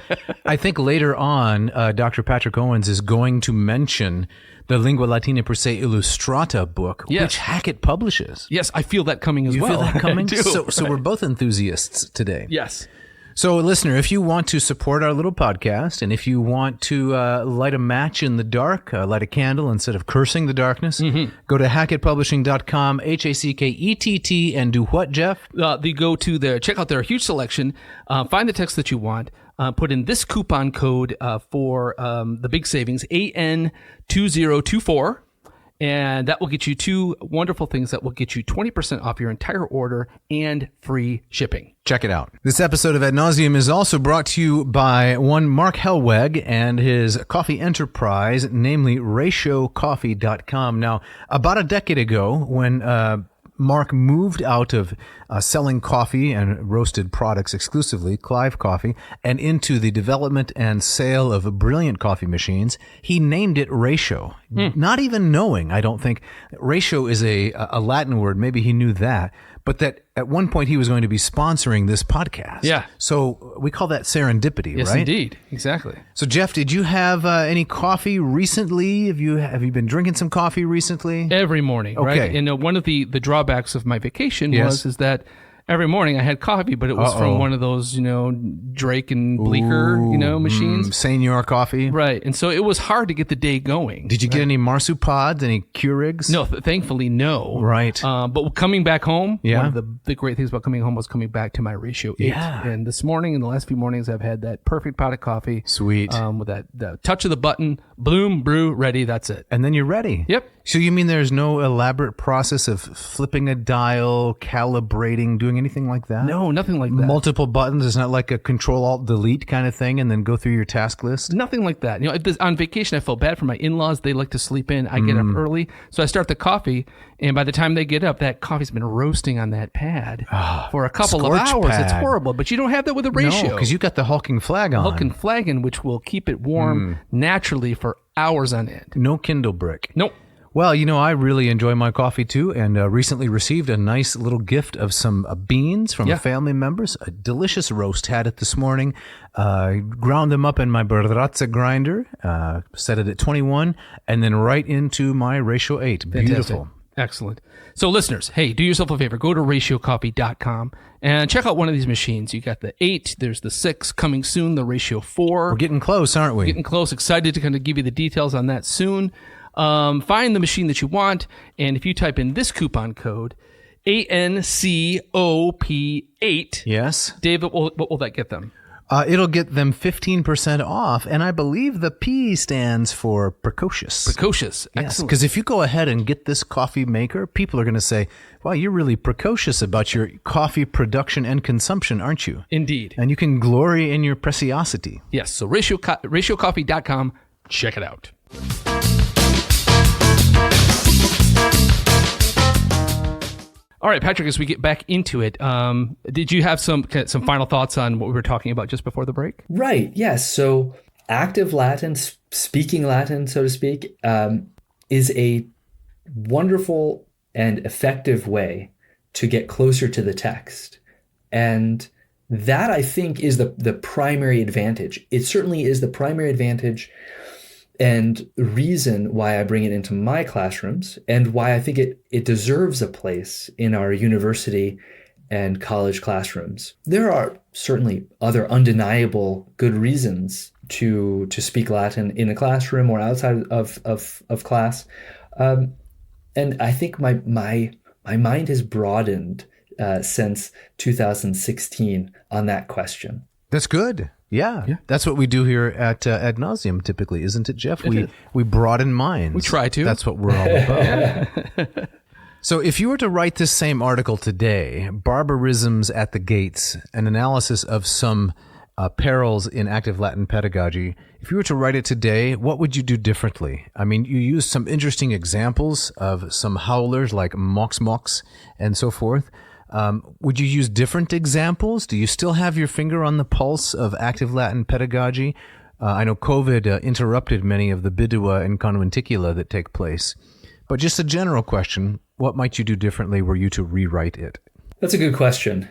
I think later on, Dr. Patrick Owens is going to mention the Lingua Latina per se Illustrata book, which Hackett publishes. Yes, I feel that coming as well. You feel that coming? I do. So we're both enthusiasts today. Yes. So, listener, if you want to support our little podcast, and if you want to light a match in the dark, light a candle instead of cursing the darkness, go to hackettpublishing.com, HACKETT, and do what, Jeff? They go to check out their huge selection, find the text that you want, put in this coupon code for the big savings, AN2024. And that will get you two wonderful things that will get you 20% off your entire order and free shipping. Check it out. This episode of Ad Nauseam is also brought to you by one Mark Helweg and his coffee enterprise, namely ratiocoffee.com. Now, about a decade ago, when Mark moved out of selling coffee and roasted products exclusively, Clive Coffee, and into the development and sale of brilliant coffee machines, he named it Ratio. Not even knowing, I don't think, Ratio is a Latin word. Maybe he knew that. But that at one point he was going to be sponsoring this podcast. Yeah. So we call that serendipity, yes, right? Yes, indeed. Exactly. So, Jeff, did you have any coffee recently? Have you been drinking some coffee recently? Every morning, okay. Right? And one of the drawbacks of my vacation is that every morning I had coffee, but it was from one of those, Drake and Bleecker, machines. Senior coffee. Right. And so it was hard to get the day going. Did you get any marsupods, any Keurigs? No, thankfully, no. Right. But coming back home, Yeah. one of the great things about coming home was coming back to my ratio 8. Yeah. And this morning and the last few mornings, I've had that perfect pot of coffee. Sweet. With the touch of the button, bloom, brew, ready, that's it. And then you're ready. Yep. So you mean there's no elaborate process of flipping a dial, calibrating, doing anything like that? No, nothing like that. Multiple buttons. It's not like a Control-Alt-Delete kind of thing and then go through your task list? Nothing like that. On vacation, I felt bad for my in-laws. They like to sleep in. I get up early. So I start the coffee, and by the time they get up, that coffee's been roasting on that pad for a couple of Scorch hours. pad. It's horrible, but you don't have that with a ratio. No, because you got the hulking flag on. Hulk and flagon, which will keep it warm naturally for hours on end. No Kindle brick. Nope. Well, I really enjoy my coffee too, and recently received a nice little gift of some beans from family members. A delicious roast. Had it this morning. Ground them up in my Barazza grinder, set it at 21, and then right into my ratio 8. Fantastic. Beautiful. Excellent. So listeners, hey, do yourself a favor. Go to ratiocoffee.com and check out one of these machines. You got the 8, there's the 6, coming soon, the ratio 4. We're getting close, aren't we? Getting close. Excited to kind of give you the details on that soon. Find the machine that you want, and if you type in this coupon code, ANCOP8, Yes. David, what will that get them? It'll get them 15% off, and I believe the P stands for precocious. Precocious. Yes, Excellent. because if you go ahead and get this coffee maker, people are going to say, wow, you're really precocious about your coffee production and consumption, aren't you? Indeed. And you can glory in your preciosity. Yes, so ratiocoffee.com. Check it out. All right, Patrick, as we get back into it, did you have some final thoughts on what we were talking about just before the break? Right. Yes. So active Latin, speaking Latin, so to speak, is a wonderful and effective way to get closer to the text. And that, I think, is the primary advantage. It certainly is the primary advantage and reason why I bring it into my classrooms, and why I think it deserves a place in our university and college classrooms. There are certainly other undeniable good reasons to speak Latin in a classroom or outside of class. And I think my mind has broadened since 2016 on that question. That's good. Yeah. That's what we do here at Ad Nauseam typically, isn't it, Jeff? We broaden minds. We try to. That's what we're all about. So if you were to write this same article today, Barbarisms at the Gates, an analysis of some perils in active Latin pedagogy, if you were to write it today, what would you do differently? I mean, you used some interesting examples of some howlers like mox and so forth. Would you use different examples? Do you still have your finger on the pulse of active Latin pedagogy? I know COVID interrupted many of the bidua and conventicula that take place. But just a general question, what might you do differently were you to rewrite it? That's a good question.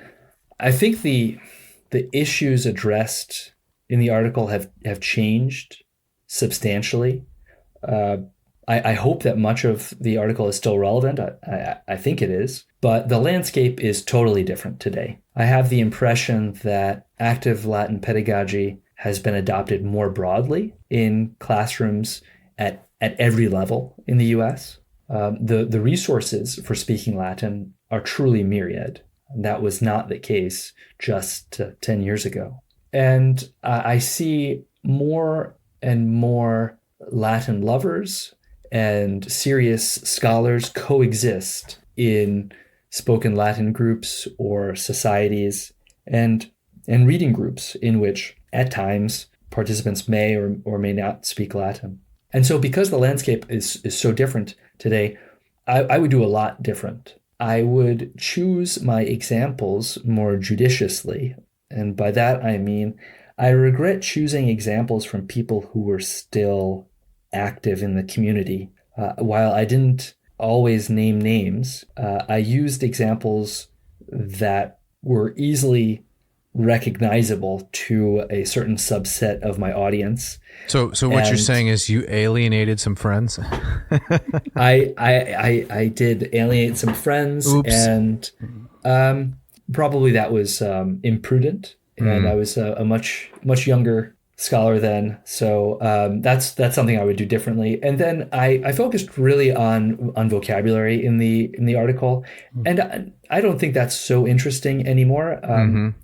I think the issues addressed in the article have changed substantially. I hope that much of the article is still relevant. I think it is. But the landscape is totally different today. I have the impression that active Latin pedagogy has been adopted more broadly in classrooms at every level in the U.S. The resources for speaking Latin are truly myriad. That was not the case just 10 years ago. And I see more and more Latin lovers and serious scholars coexist in spoken Latin groups or societies and reading groups in which at times participants may or may not speak Latin. And so because the landscape is so different today, I would do a lot different. I would choose my examples more judiciously. And by that, I mean, I regret choosing examples from people who were still active in the community. While I didn't always name names, I used examples that were easily recognizable to a certain subset of my audience. So what you're saying is you alienated some friends? I did alienate some friends. Oops. And probably that was imprudent, and I was a much younger scholar then, so that's something I would do differently. And then I focused really on vocabulary in the article, and I don't think that's so interesting anymore.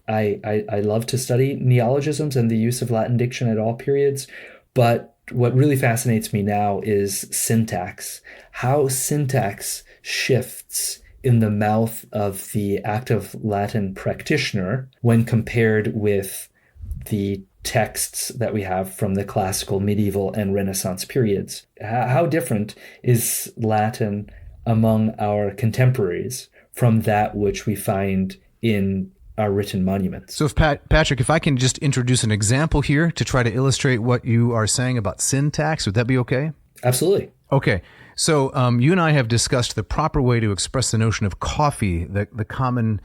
I love to study neologisms and the use of Latin diction at all periods, but what really fascinates me now is syntax, how syntax shifts in the mouth of the active Latin practitioner when compared with the texts that we have from the classical, medieval, and Renaissance periods. How different is Latin among our contemporaries from that which we find in our written monuments? So if Patrick, if I can just introduce an example here to try to illustrate what you are saying about syntax, would that be okay? Absolutely. Okay. So you and I have discussed the proper way to express the notion of coffee, the common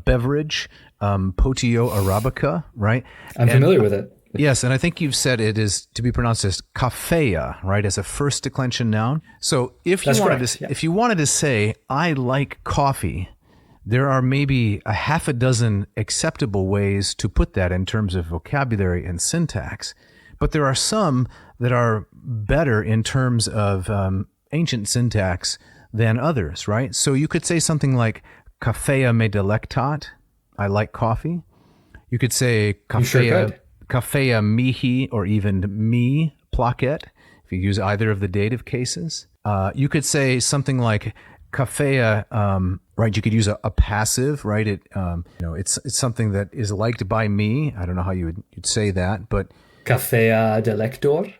beverage, Potio Arabica, right? I'm familiar with it. Yes, and I think you've said it is to be pronounced as kafeya, right, as a first declension noun. So if you wanted to say, I like coffee, there are maybe a half a dozen acceptable ways to put that in terms of vocabulary and syntax. But there are some that are better in terms of ancient syntax than others, right? So you could say something like, cafea me delectat, I like coffee. You could say cafea mihi, or even me placet, if you use either of the dative cases. You could say something like cafea, right? You could use a passive, right? It's something that is liked by me. I don't know how you'd say that, but cafea delector.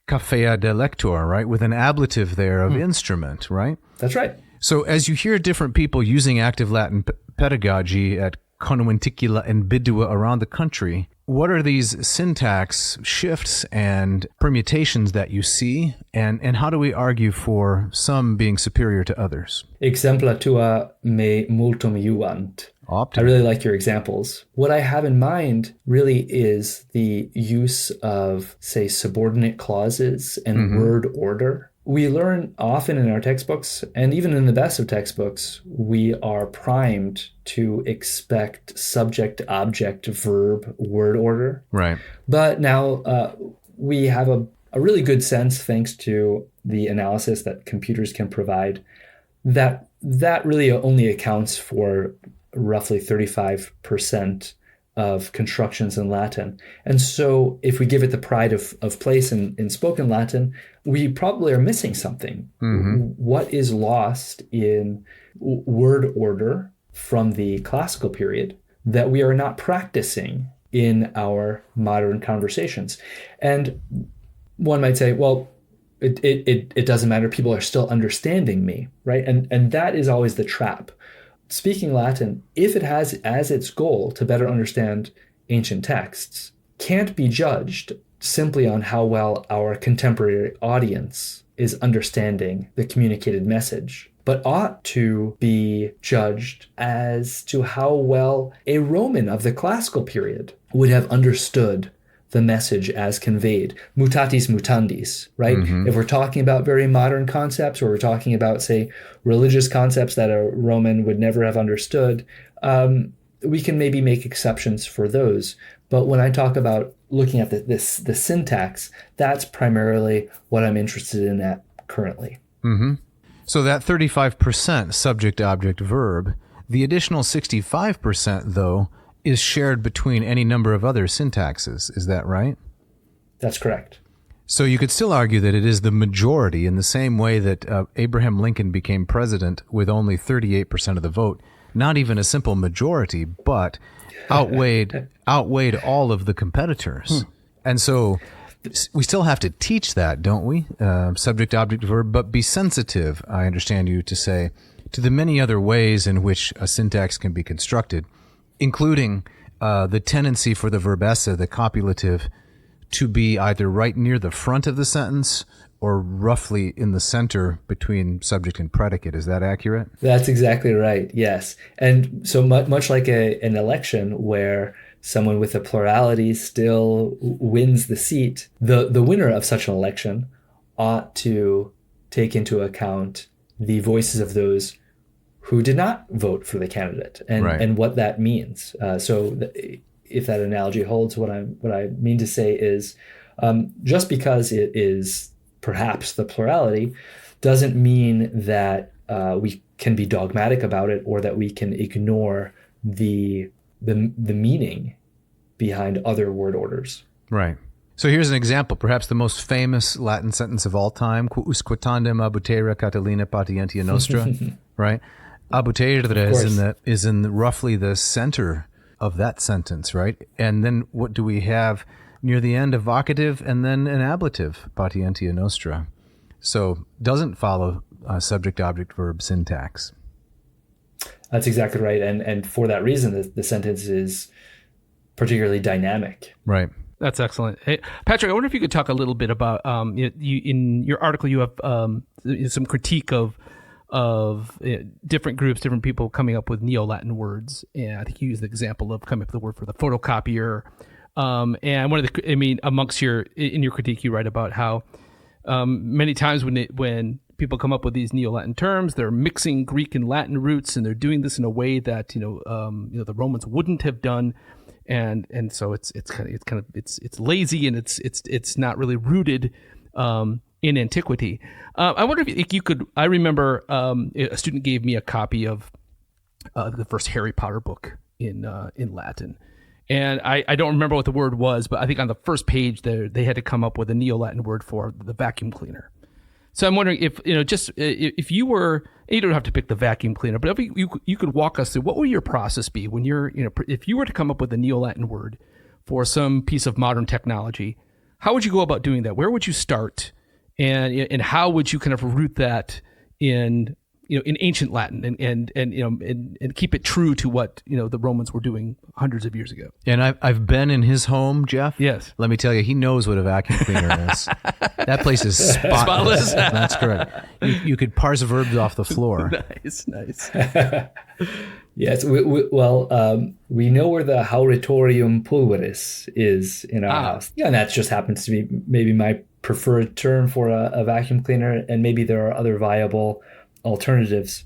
Cafea delector, right? With an ablative there of instrument, right? That's right. So as you hear different people using active Latin pedagogy at conventicula and bidua around the country, what are these syntax shifts and permutations that you see, and how do we argue for some being superior to others? Exempla tua me multum iuvant. I really like your examples. What I have in mind really is the use of, say, subordinate clauses and word order. We learn often in our textbooks, and even in the best of textbooks, we are primed to expect subject, object, verb, word order. Right. But now we have a really good sense, thanks to the analysis that computers can provide, that really only accounts for roughly 35% of constructions in Latin. And so if we give it the pride of place in spoken Latin, we probably are missing something. What is lost in word order from the classical period that we are not practicing in our modern conversations? And one might say, well, it doesn't matter. People are still understanding me, right? And that is always the trap. Speaking Latin, if it has as its goal to better understand ancient texts, can't be judged simply on how well our contemporary audience is understanding the communicated message, but ought to be judged as to how well a Roman of the classical period would have understood the message as conveyed. Mutatis mutandis, right? If we're talking about very modern concepts, or we're talking about, say, religious concepts that a Roman would never have understood, we can maybe make exceptions for those. But when I talk about looking at the syntax, that's primarily what I'm interested in at currently. So that 35% subject, object, verb, the additional 65%, though, is shared between any number of other syntaxes. Is that right? That's correct. So you could still argue that it is the majority, in the same way that Abraham Lincoln became president with only 38% of the vote. Not even a simple majority, but outweighed all of the competitors. And so we still have to teach that, don't we? Subject, object, verb, but be sensitive, I understand you to say, to the many other ways in which a syntax can be constructed, including the tendency for the verb esse, the copulative, to be either right near the front of the sentence or roughly in the center between subject and predicate. Is that accurate? That's exactly right, yes. And so much like an election where someone with a plurality still wins the seat, the winner of such an election ought to take into account the voices of those who did not vote for the candidate, and what that means. If that analogy holds, what I mean to say is, just because it is perhaps the plurality doesn't mean that we can be dogmatic about it, or that we can ignore the meaning behind other word orders. Right. So here's an example, perhaps the most famous Latin sentence of all time, quus quotandem abutera Catalina patientia nostra, right? Abutera is in roughly the center of that sentence, right? And then what do we have near the end? A vocative and then an ablative, patientia nostra. So doesn't follow subject-object-verb syntax. That's exactly right. And for that reason, the sentence is particularly dynamic. Right. That's excellent. Hey, Patrick, I wonder if you could talk a little bit about, you in your article, you have some critique of different groups, different people coming up with Neo-Latin words. And I think you used the example of coming up with the word for the photocopier. And amongst in your critique, you write about how many times when people come up with these Neo-Latin terms, they're mixing Greek and Latin roots, and they're doing this in a way that the Romans wouldn't have done, and so it's lazy, and it's not really rooted in antiquity. I wonder if you could. I remember a student gave me a copy of the first Harry Potter book in Latin. And I don't remember what the word was, but I think on the first page there, they had to come up with a Neo-Latin word for the vacuum cleaner. So I'm wondering if you were, you don't have to pick the vacuum cleaner, but if you could walk us through, what would your process be when if you were to come up with a Neo-Latin word for some piece of modern technology, how would you go about doing that? Where would you start? And how would you kind of root that in ancient Latin and keep it true to what the Romans were doing hundreds of years ago? And I've been in his home, Jeff. Yes. Let me tell you, he knows what a vacuum cleaner is. That place is spotless. That's correct. You could parse verbs off the floor. Nice. Yes. We know where the hauritorium pulveris is in our house. Yeah, and that just happens to be maybe my preferred term for a vacuum cleaner, and maybe there are other viable alternatives.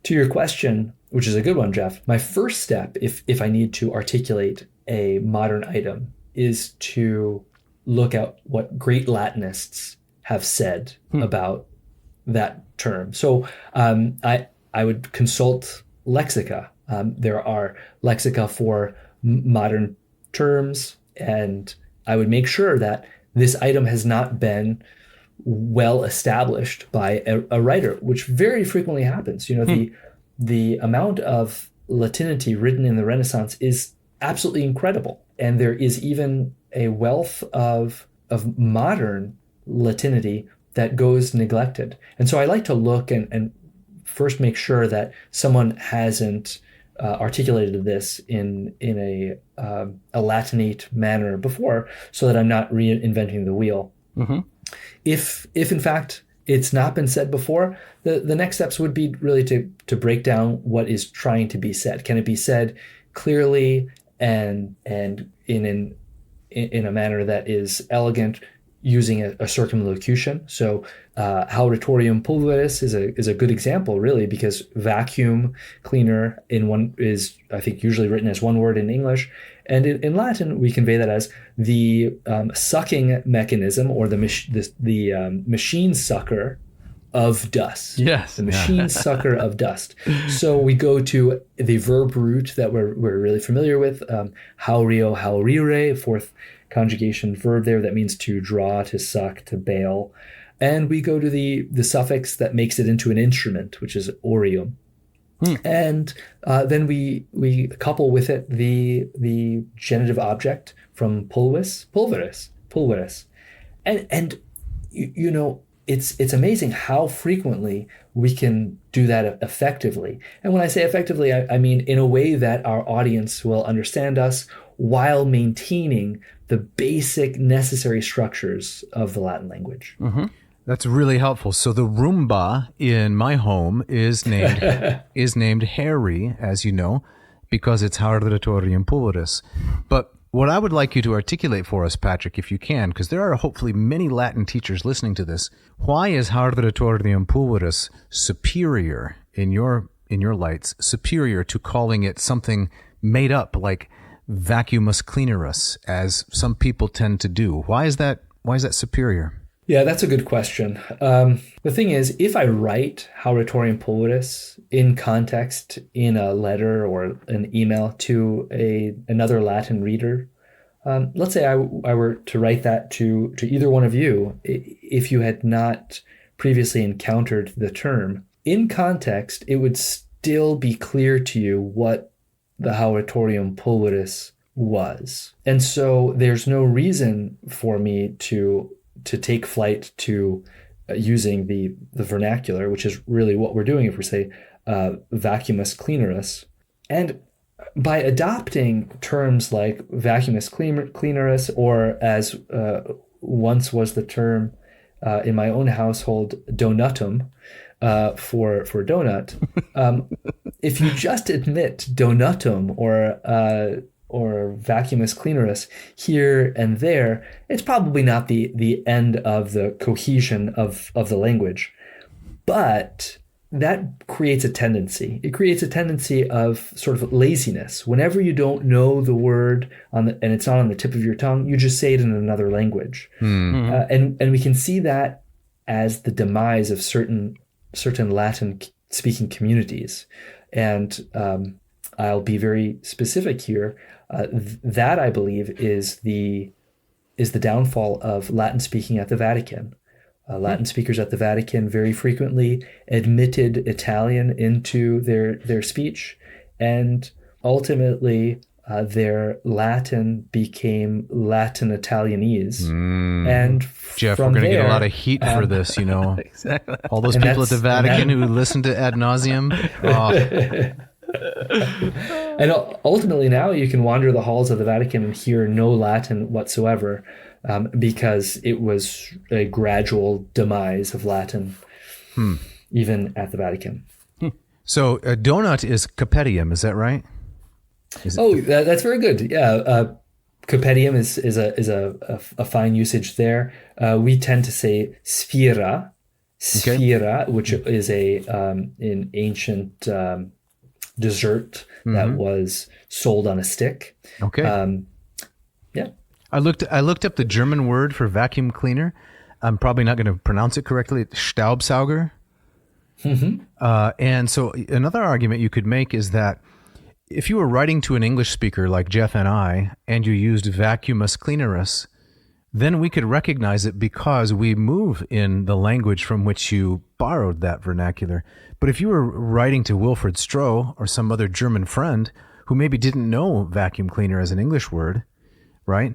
To your question, which is a good one, Jeff, my first step, if I need to articulate a modern item, is to look at what great Latinists have said about that term. So I would consult lexica. There are lexica for modern terms, and I would make sure that this item has not been well established by a writer, which very frequently happens. The amount of Latinity written in the Renaissance is absolutely incredible, and there is even a wealth of modern Latinity that goes neglected. And so I like to look and first make sure that someone hasn't articulated this in a Latinate manner before, so that I'm not reinventing the wheel. Mm-hmm. If in fact it's not been said before, the next steps would be really to break down what is trying to be said. Can it be said clearly and in a manner that is elegant, using a circumlocution? So hauritorium pulveris is a good example, really, because vacuum cleaner is I think usually written as one word in English, and in Latin we convey that as the sucking mechanism, or the machine sucker of dust. Yes, the machine sucker of dust. So we go to the verb root that we're really familiar with, haurio, haurire, fourth conjugation verb there that means to draw, to suck, to bail. And we go to the suffix that makes it into an instrument, which is orium. And then we couple with it the genitive object from pulveris. And it's amazing how frequently we can do that effectively. And when I say effectively, I mean in a way that our audience will understand us while maintaining the basic necessary structures of the Latin language. Mm-hmm. That's really helpful. So the Roomba in my home is named Harry, as you know, because it's hauritorium pulveris. But what I would like you to articulate for us, Patrick, if you can, because there are hopefully many Latin teachers listening to this, why is hauritorium pulveris superior, in your in your lights, superior to calling it something made up like vacuumus cleanerus, as some people tend to do? Why is that superior? Yeah, that's a good question. The thing is, if I write Hauratorium Pulveris in context in a letter or an email to another Latin reader, let's say I were to write that to either one of you, if you had not previously encountered the term, in context, it would still be clear to you what the Hauratorium Pulveris was. And so there's no reason for me to take flight to using the vernacular, which is really what we're doing if we say vacuumus cleanerus. And by adopting terms like vacuumus cleanerus, or as once was the term in my own household, donutum, for donut, if you just admit donutum or vacuumus cleanerus here and there, it's probably not the end of the cohesion of the language. But that creates a tendency. It creates a tendency of sort of laziness. Whenever you don't know the word and it's not on the tip of your tongue, you just say it in another language. And we can see that as the demise of certain Latin-speaking communities. And I'll be very specific here. That, I believe, is the downfall of Latin speaking at the Vatican. Latin speakers at the Vatican very frequently admitted Italian into their speech, and ultimately their Latin became Latin Italianese. And Jeff, we're going to get a lot of heat for this, Exactly. All those people at the Vatican who listen to ad nauseum. And ultimately now you can wander the halls of the Vatican and hear no Latin whatsoever, because it was a gradual demise of Latin, even at the Vatican. So a donut is capetium, is that right? That's very good. Yeah, capetium is a fine usage there. We tend to say sphera, which is an ancient dessert that was sold on a stick. Okay. Yeah. I looked up the German word for vacuum cleaner. I'm probably not going to pronounce it correctly. Staubsauger. And so another argument you could make is that if you were writing to an English speaker like Jeff and I, and you used vacuumus cleanerus, then we could recognize it because we move in the language from which you borrowed that vernacular. But if you were writing to Wilfred Stroh or some other German friend who maybe didn't know vacuum cleaner as an English word, right?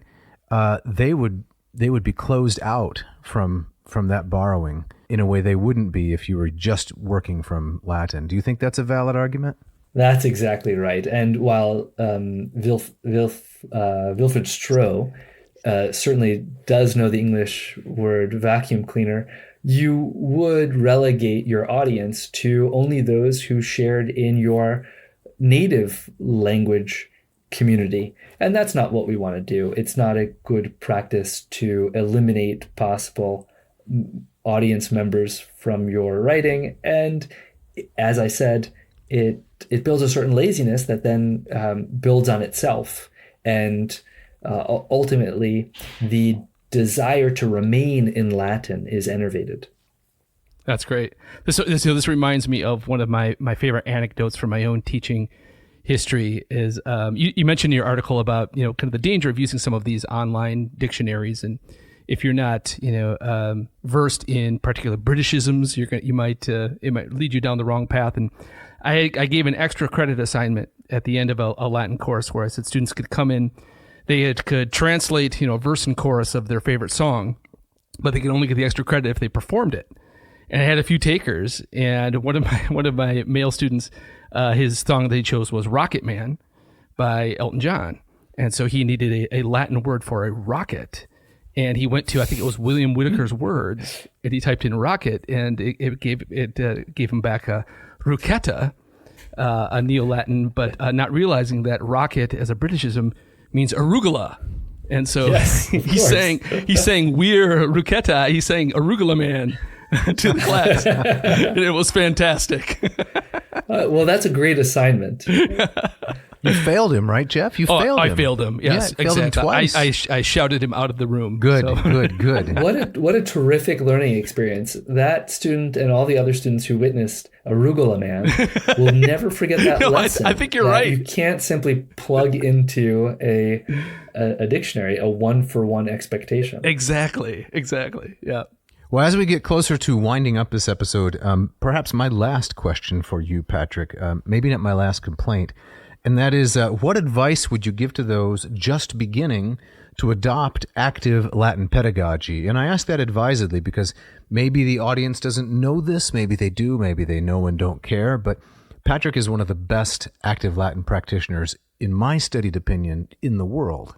They would be closed out from that borrowing in a way they wouldn't be if you were just working from Latin. Do you think that's a valid argument? That's exactly right. And while Wilfred Stroh certainly does know the English word vacuum cleaner, you would relegate your audience to only those who shared in your native language community. And that's not what we want to do. It's not a good practice to eliminate possible audience members from your writing. And as I said, it builds a certain laziness that then builds on itself. And ultimately, the desire to remain in Latin is enervated. That's great. This reminds me of one of my favorite anecdotes from my own teaching history. Is you mentioned in your article about kind of the danger of using some of these online dictionaries, and if you're not versed in particular Britishisms, it might lead you down the wrong path. And I gave an extra credit assignment at the end of a Latin course where I said students could come in, they could translate verse and chorus of their favorite song, but they could only get the extra credit if they performed it. And I had a few takers, and one of my male students, his song that he chose was "Rocket Man" by Elton John, and so he needed a Latin word for a rocket, and he went to, I think it was William Whitaker's Words, and he typed in "rocket," and it gave him back a "rucetta," a Neo-Latin, but not realizing that "rocket" as a Britishism means arugula. And so yes, he's saying "We're Rucetta," he's saying "Arugula Man" to the class. And it was fantastic. Well, that's a great assignment. You failed him, right, Jeff? You failed him. I failed him. Yes, failed him exactly. twice. I shouted him out of the room. Good, so. good. What a terrific learning experience. That student and all the other students who witnessed Arugula Man will never forget that lesson. I think you're right. You can't simply plug into a dictionary a one-for-one expectation. Exactly. Yeah. Well, as we get closer to winding up this episode, perhaps my last question for you, Patrick, maybe not my last complaint, and that is, what advice would you give to those just beginning to adopt active Latin pedagogy? And I ask that advisedly because maybe the audience doesn't know this, maybe they do, maybe they know and don't care, but Patrick is one of the best active Latin practitioners, in my studied opinion, in the world.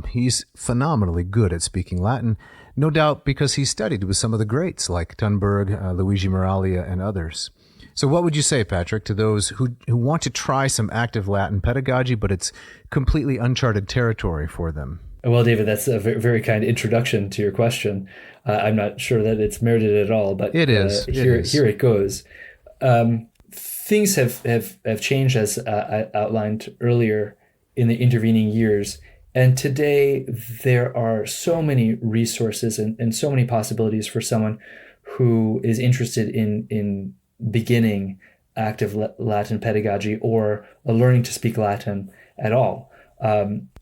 He's phenomenally good at speaking Latin, no doubt because he studied with some of the greats like Thunberg, Luigi Moralia, and others. So what would you say, Patrick, to those who want to try some active Latin pedagogy, but it's completely uncharted territory for them? Well, David, that's a very, very kind introduction to your question. I'm not sure that it's merited at all, but it is. Here it goes. Things have changed, as I outlined earlier, in the intervening years. And today, there are so many resources and so many possibilities for someone who is interested in beginning active Latin pedagogy or learning to speak Latin at all.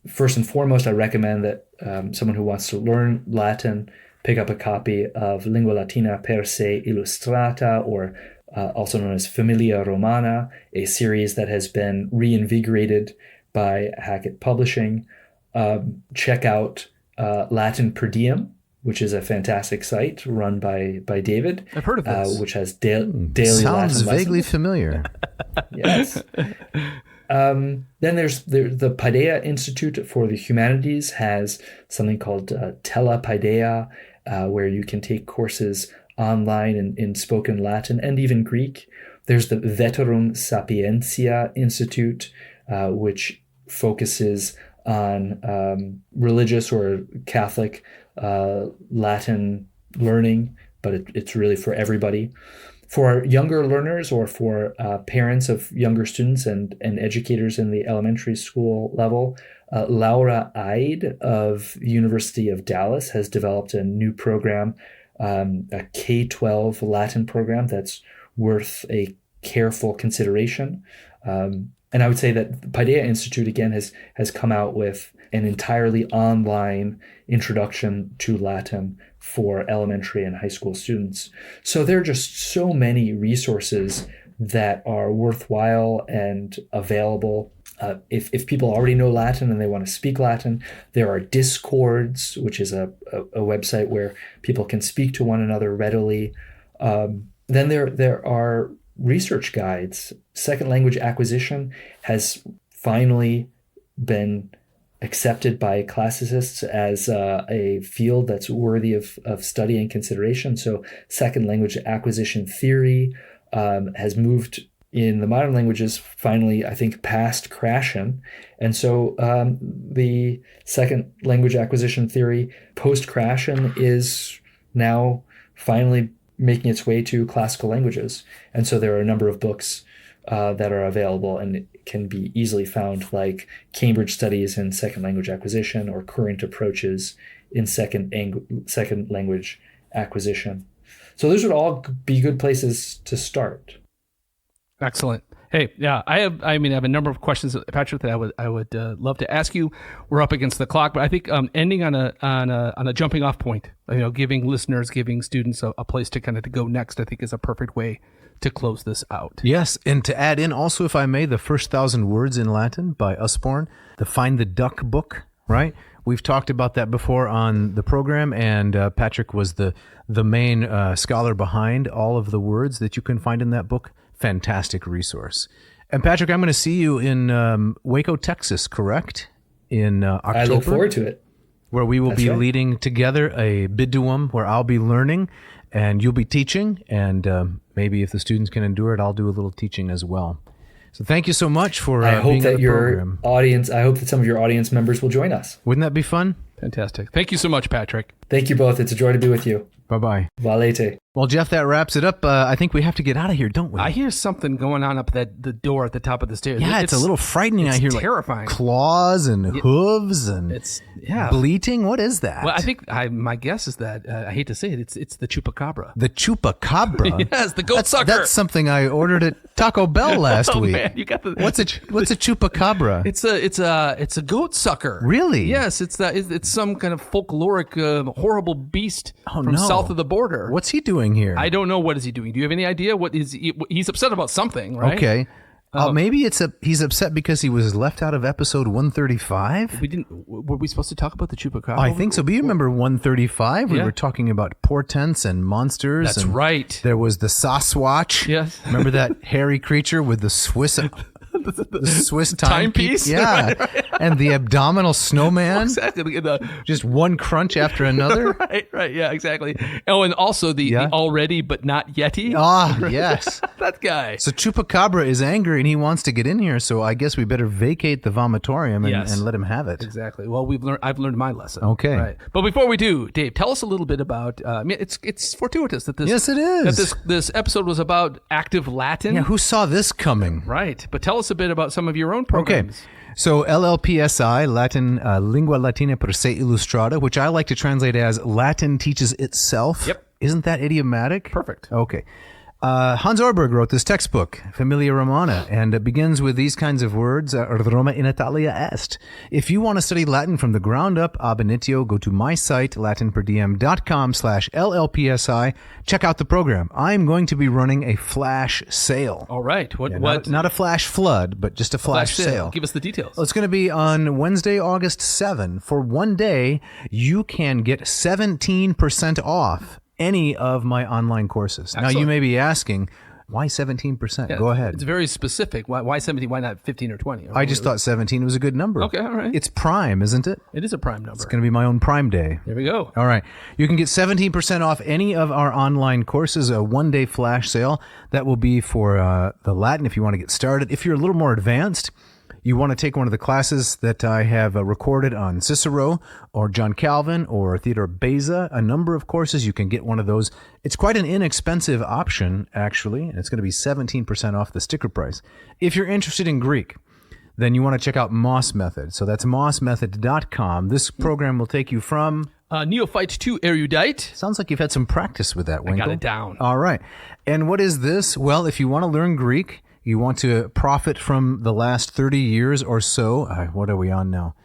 First and foremost, I recommend that someone who wants to learn Latin pick up a copy of Lingua Latina per se illustrata, or also known as Familia Romana, a series that has been reinvigorated by Hackett Publishing. Check out Latin Per Diem, which is a fantastic site run by David. I've heard of this. Which has daily Sounds Latin vaguely lessons. familiar. Yes. Then there's the Paideia Institute for the Humanities has something called Tela Paideia, where you can take courses online in spoken Latin and even Greek. There's the Veterum Sapientia Institute, which focuses on religious or Catholic Latin learning, but it's really for everybody. For younger learners or for parents of younger students and educators in the elementary school level, Laura Eid of the University of Dallas has developed a new program, a K-12 Latin program that's worth a careful consideration. And I would say that the Paideia Institute, again, has come out with an entirely online introduction to Latin for elementary and high school students. So there are just so many resources that are worthwhile and available. If people already know Latin and they want to speak Latin, there are Discords, which is a website where people can speak to one another readily. Then there are research guides. Second language acquisition has finally been accepted by classicists as a field that's worthy of study and consideration. So second language acquisition theory has moved in the modern languages finally, I think, past Krashen. And so the second language acquisition theory post-Krashen is now finally making its way to classical languages. And so there are a number of books that are available and can be easily found, like Cambridge Studies in Second Language Acquisition or Current Approaches in Second Language Acquisition. So those would all be good places to start. Excellent. Hey, yeah, I have a number of questions, Patrick, that I would love to ask you. We're up against the clock, but I think ending on a jumping off point, giving students a place to kind of to go next, I think is a perfect way to close this out. Yes, and to add in also, if I may, the first 1,000 words in Latin by Usborne, the Find the Duck book, right? We've talked about that before on the program, and Patrick was the main scholar behind all of the words that you can find in that book. Fantastic resource. And Patrick, I'm going to see you in Waco, Texas, correct? In October. I look forward to it. Where we will be leading together a biduum where I'll be learning and you'll be teaching. And maybe if the students can endure it, I'll do a little teaching as well. So thank you so much for I hope being that on the your program. audience, I hope that some of your audience members will join us. Wouldn't that be fun? Fantastic. Thank you so much, Patrick. Thank you both. It's a joy to be with you. Bye-bye. Valete. Well, Jeff, that wraps it up. I think we have to get out of here, don't we? I hear something going on up the door at the top of the stairs. Yeah, it's a little frightening. I hear terrifying. Like claws and hooves and bleating. What is that? Well, I think my guess is that I hate to say it, it's the chupacabra. The chupacabra. Yes, the goat sucker. That's something I ordered at Taco Bell last week. Man, you got the What's a chupacabra? It's a goat sucker. Really? Yes, it's some kind of folkloric horrible beast from no. south of the border. What's he doing here? I don't know. What is he doing? Do you have any idea what is he's upset about something, right? Okay. Maybe he's upset because he was left out of episode 135. Were we supposed to talk about the chupacabra? I think so. But you remember 135? We were talking about portents and monsters. That's right. There was the Sasquatch. Yes. Remember that hairy creature with the Swiss the Swiss timepiece? Yeah. Right. And the abdominal snowman. Exactly. Just one crunch after another. Right. Yeah, exactly. Oh, and also the already but not yeti. Ah, yes. That guy. So Chupacabra is angry and he wants to get in here. So I guess we better vacate the vomitorium and let him have it. Exactly. Well, I've learned my lesson. Okay. Right. But before we do, Dave, tell us a little bit about. It's fortuitous that this. Yes, it is. That this episode was about active Latin. Yeah. Who saw this coming? Right. But tell us a bit about some of your own programs. Okay. So LLPSI, Latin, Lingua Latina per se illustrata, which I like to translate as Latin teaches itself. Yep. Isn't that idiomatic? Perfect. Okay. Hans Orberg wrote this textbook, Familia Romana, and it begins with these kinds of words, Roma in Italia est. If you want to study Latin from the ground up, ab initio, go to my site, latinperdiem.com/LLPSI. Check out the program. I'm going to be running a flash sale. All right. Not a flash flood, but just a flash sale. Give us the details. Well, it's going to be on Wednesday, August 7. For one day, you can get 17% off any of my online courses. Excellent. Now, you may be asking, why 17%? Yeah, Go ahead. It's very specific. Why 17? Why not 15 or 20? I just thought 17 was a good number. Okay, all right. It's prime, isn't it? It is a prime number. It's going to be my own prime day. There we go. All right. You can get 17% off any of our online courses, a one-day flash sale. That will be for the Latin if you want to get started. If you're a little more advanced, you want to take one of the classes that I have recorded on Cicero or John Calvin or Theodore Beza, a number of courses, you can get one of those. It's quite an inexpensive option, actually, and it's going to be 17% off the sticker price. If you're interested in Greek, then you want to check out Moss Method. So that's mossmethod.com. This program will take you from neophyte to erudite. Sounds like you've had some practice with that, Winkle. I got it down. All right. And what is this? Well, if you want to learn Greek, you want to profit from the last 30 years or so. What are we on now?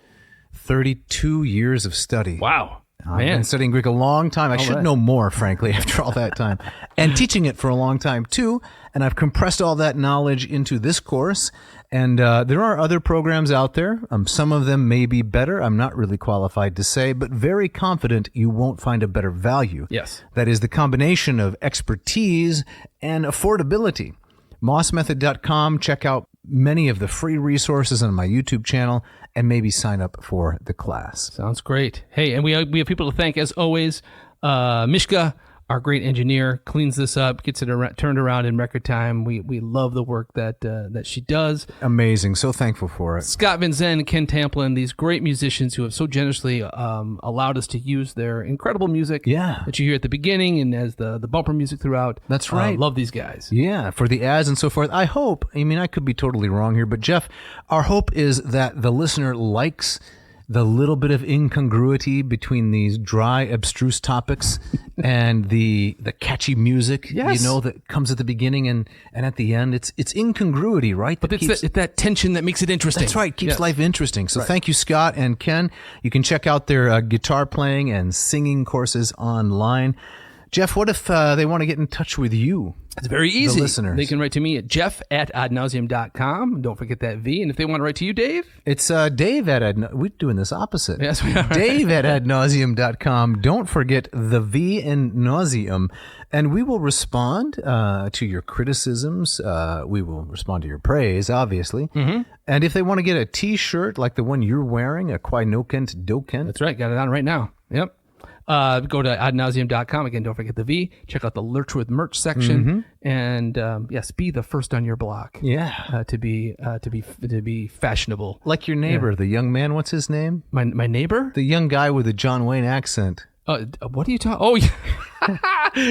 32 years of study. Wow. I've been studying Greek a long time. I should know more, frankly, after all that time. And teaching it for a long time, too. And I've compressed all that knowledge into this course. And there are other programs out there. Some of them may be better. I'm not really qualified to say, but very confident you won't find a better value. Yes. That is the combination of expertise and affordability. Mossmethod.com. Check out many of the free resources on my YouTube channel and maybe sign up for the class. Sounds great. Hey, and we have people to thank as always. Mishka, our great engineer, cleans this up, gets it turned around in record time. We love the work that she does. Amazing. So thankful for it. Scott Van Zen, Ken Tamplin, these great musicians who have so generously allowed us to use their incredible music that you hear at the beginning and as the bumper music throughout. That's right. Love these guys. Yeah, for the ads and so forth. I hope, I could be totally wrong here, but Jeff, our hope is that the listener likes the little bit of incongruity between these dry, abstruse topics and the catchy music, that comes at the beginning and at the end. It's incongruity, right? But it's that tension that makes it interesting. That's right. Keeps life interesting. So thank you, Scott and Ken. You can check out their guitar playing and singing courses online. Jeff, what if they want to get in touch with you? It's very easy. The listeners. They can write to me at jeff@adnauseam.com. Don't forget that V. And if they want to write to you, Dave? It's Dave at we're doing this opposite. Yes, we are. Dave at adnauseam.com. Don't forget the V in nauseum. And we will respond to your criticisms. We will respond to your praise, obviously. Mm-hmm. And if they want to get a T-shirt like the one you're wearing, a Quai Nocent Docent. That's right. Got it on right now. Yep. Go to adnauseam.com. Again, don't forget the V. Check out the Lurchwood merch section. Mm-hmm. And yes, be the first on your block. Yeah. To be fashionable. Like your neighbor, the young man, what's his name? My neighbor? The young guy with the John Wayne accent. What are you talking? Oh, yeah.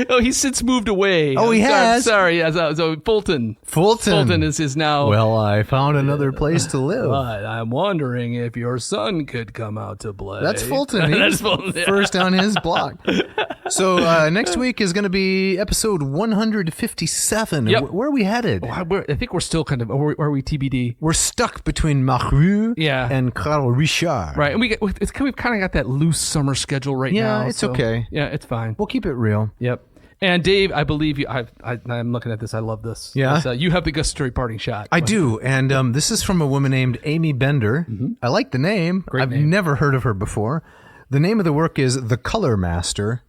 Oh, he's since moved away. Oh, he has? Sorry. Yeah, so Fulton. Fulton is now. Well, I found another place to live. But I'm wondering if your son could come out to play. That's Fulton. That's He's Fulton. Yeah. first on his block. So next week is going to be episode 157. Yep. Where are we headed? Oh, I think we're still kind of. Are we TBD? We're stuck between Maru Yeah. and Carl Richard. Right, and we've kind of got that loose summer schedule right now. Yeah, it's okay. Yeah, it's fine. We'll keep it real. Yep. And Dave, I believe you. I'm looking at this. I love this. Yeah? You have the gustatory parting shot. I do, and this is from a woman named Amy Bender. I like the name. I've name. never heard of her before. The name of the work is The Color Master,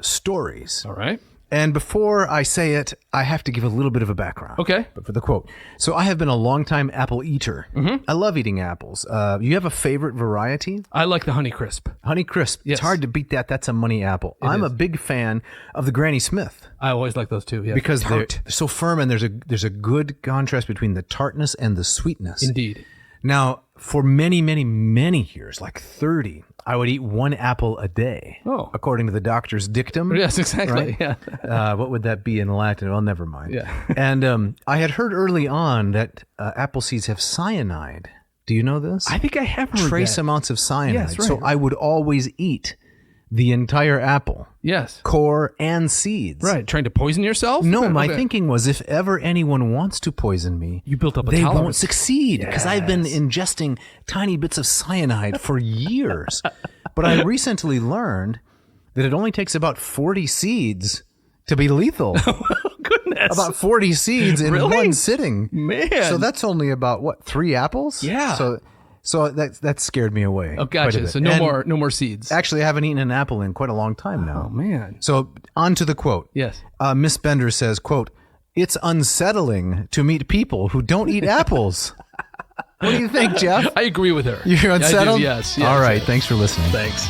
Stories. All right. And before I say it, I have to give a little bit of a background. Okay. But for the quote. So I have been a longtime apple eater. I love eating apples. You have a favorite variety? I like the Honey Crisp. Honey Crisp. Yes. It's hard to beat that. That's a money apple. I'm a big fan of the Granny Smith. I always like those too. Yeah. Because they're so firm, and there's a good contrast between the tartness and the sweetness. Indeed. Now, for many, many, many years, like 30, I would eat one apple a day. Oh. According to the doctor's dictum. Yes, exactly. Right? Yeah. What would that be in Latin? Well, never mind. Yeah. And I had heard early on that apple seeds have cyanide. Do you know this? I think I have heard Trace that. amounts of cyanide. Yes, right. So I would always eat the entire apple, Yes. core and seeds. Right. Trying to poison yourself? No, my Okay. thinking was if ever anyone wants to poison me, You built up a they tolerance. won't succeed because I've been ingesting tiny bits of cyanide for years. But I recently learned that it only takes about 40 seeds to be lethal. Goodness. About 40 seeds in Really? one sitting. Man. So that's only about, what, 3 apples? Yeah. So that scared me away. Oh, quite a gotcha. bit. So And no more seeds. Actually, I haven't eaten an apple in quite a long time now. Oh, man. So on to the quote. Yes. Miss Bender says, quote, "It's unsettling to meet people who don't eat apples." What do you think, Jeff? I agree with her. You're I do, unsettled? yes. All right. Thanks for listening. Thanks.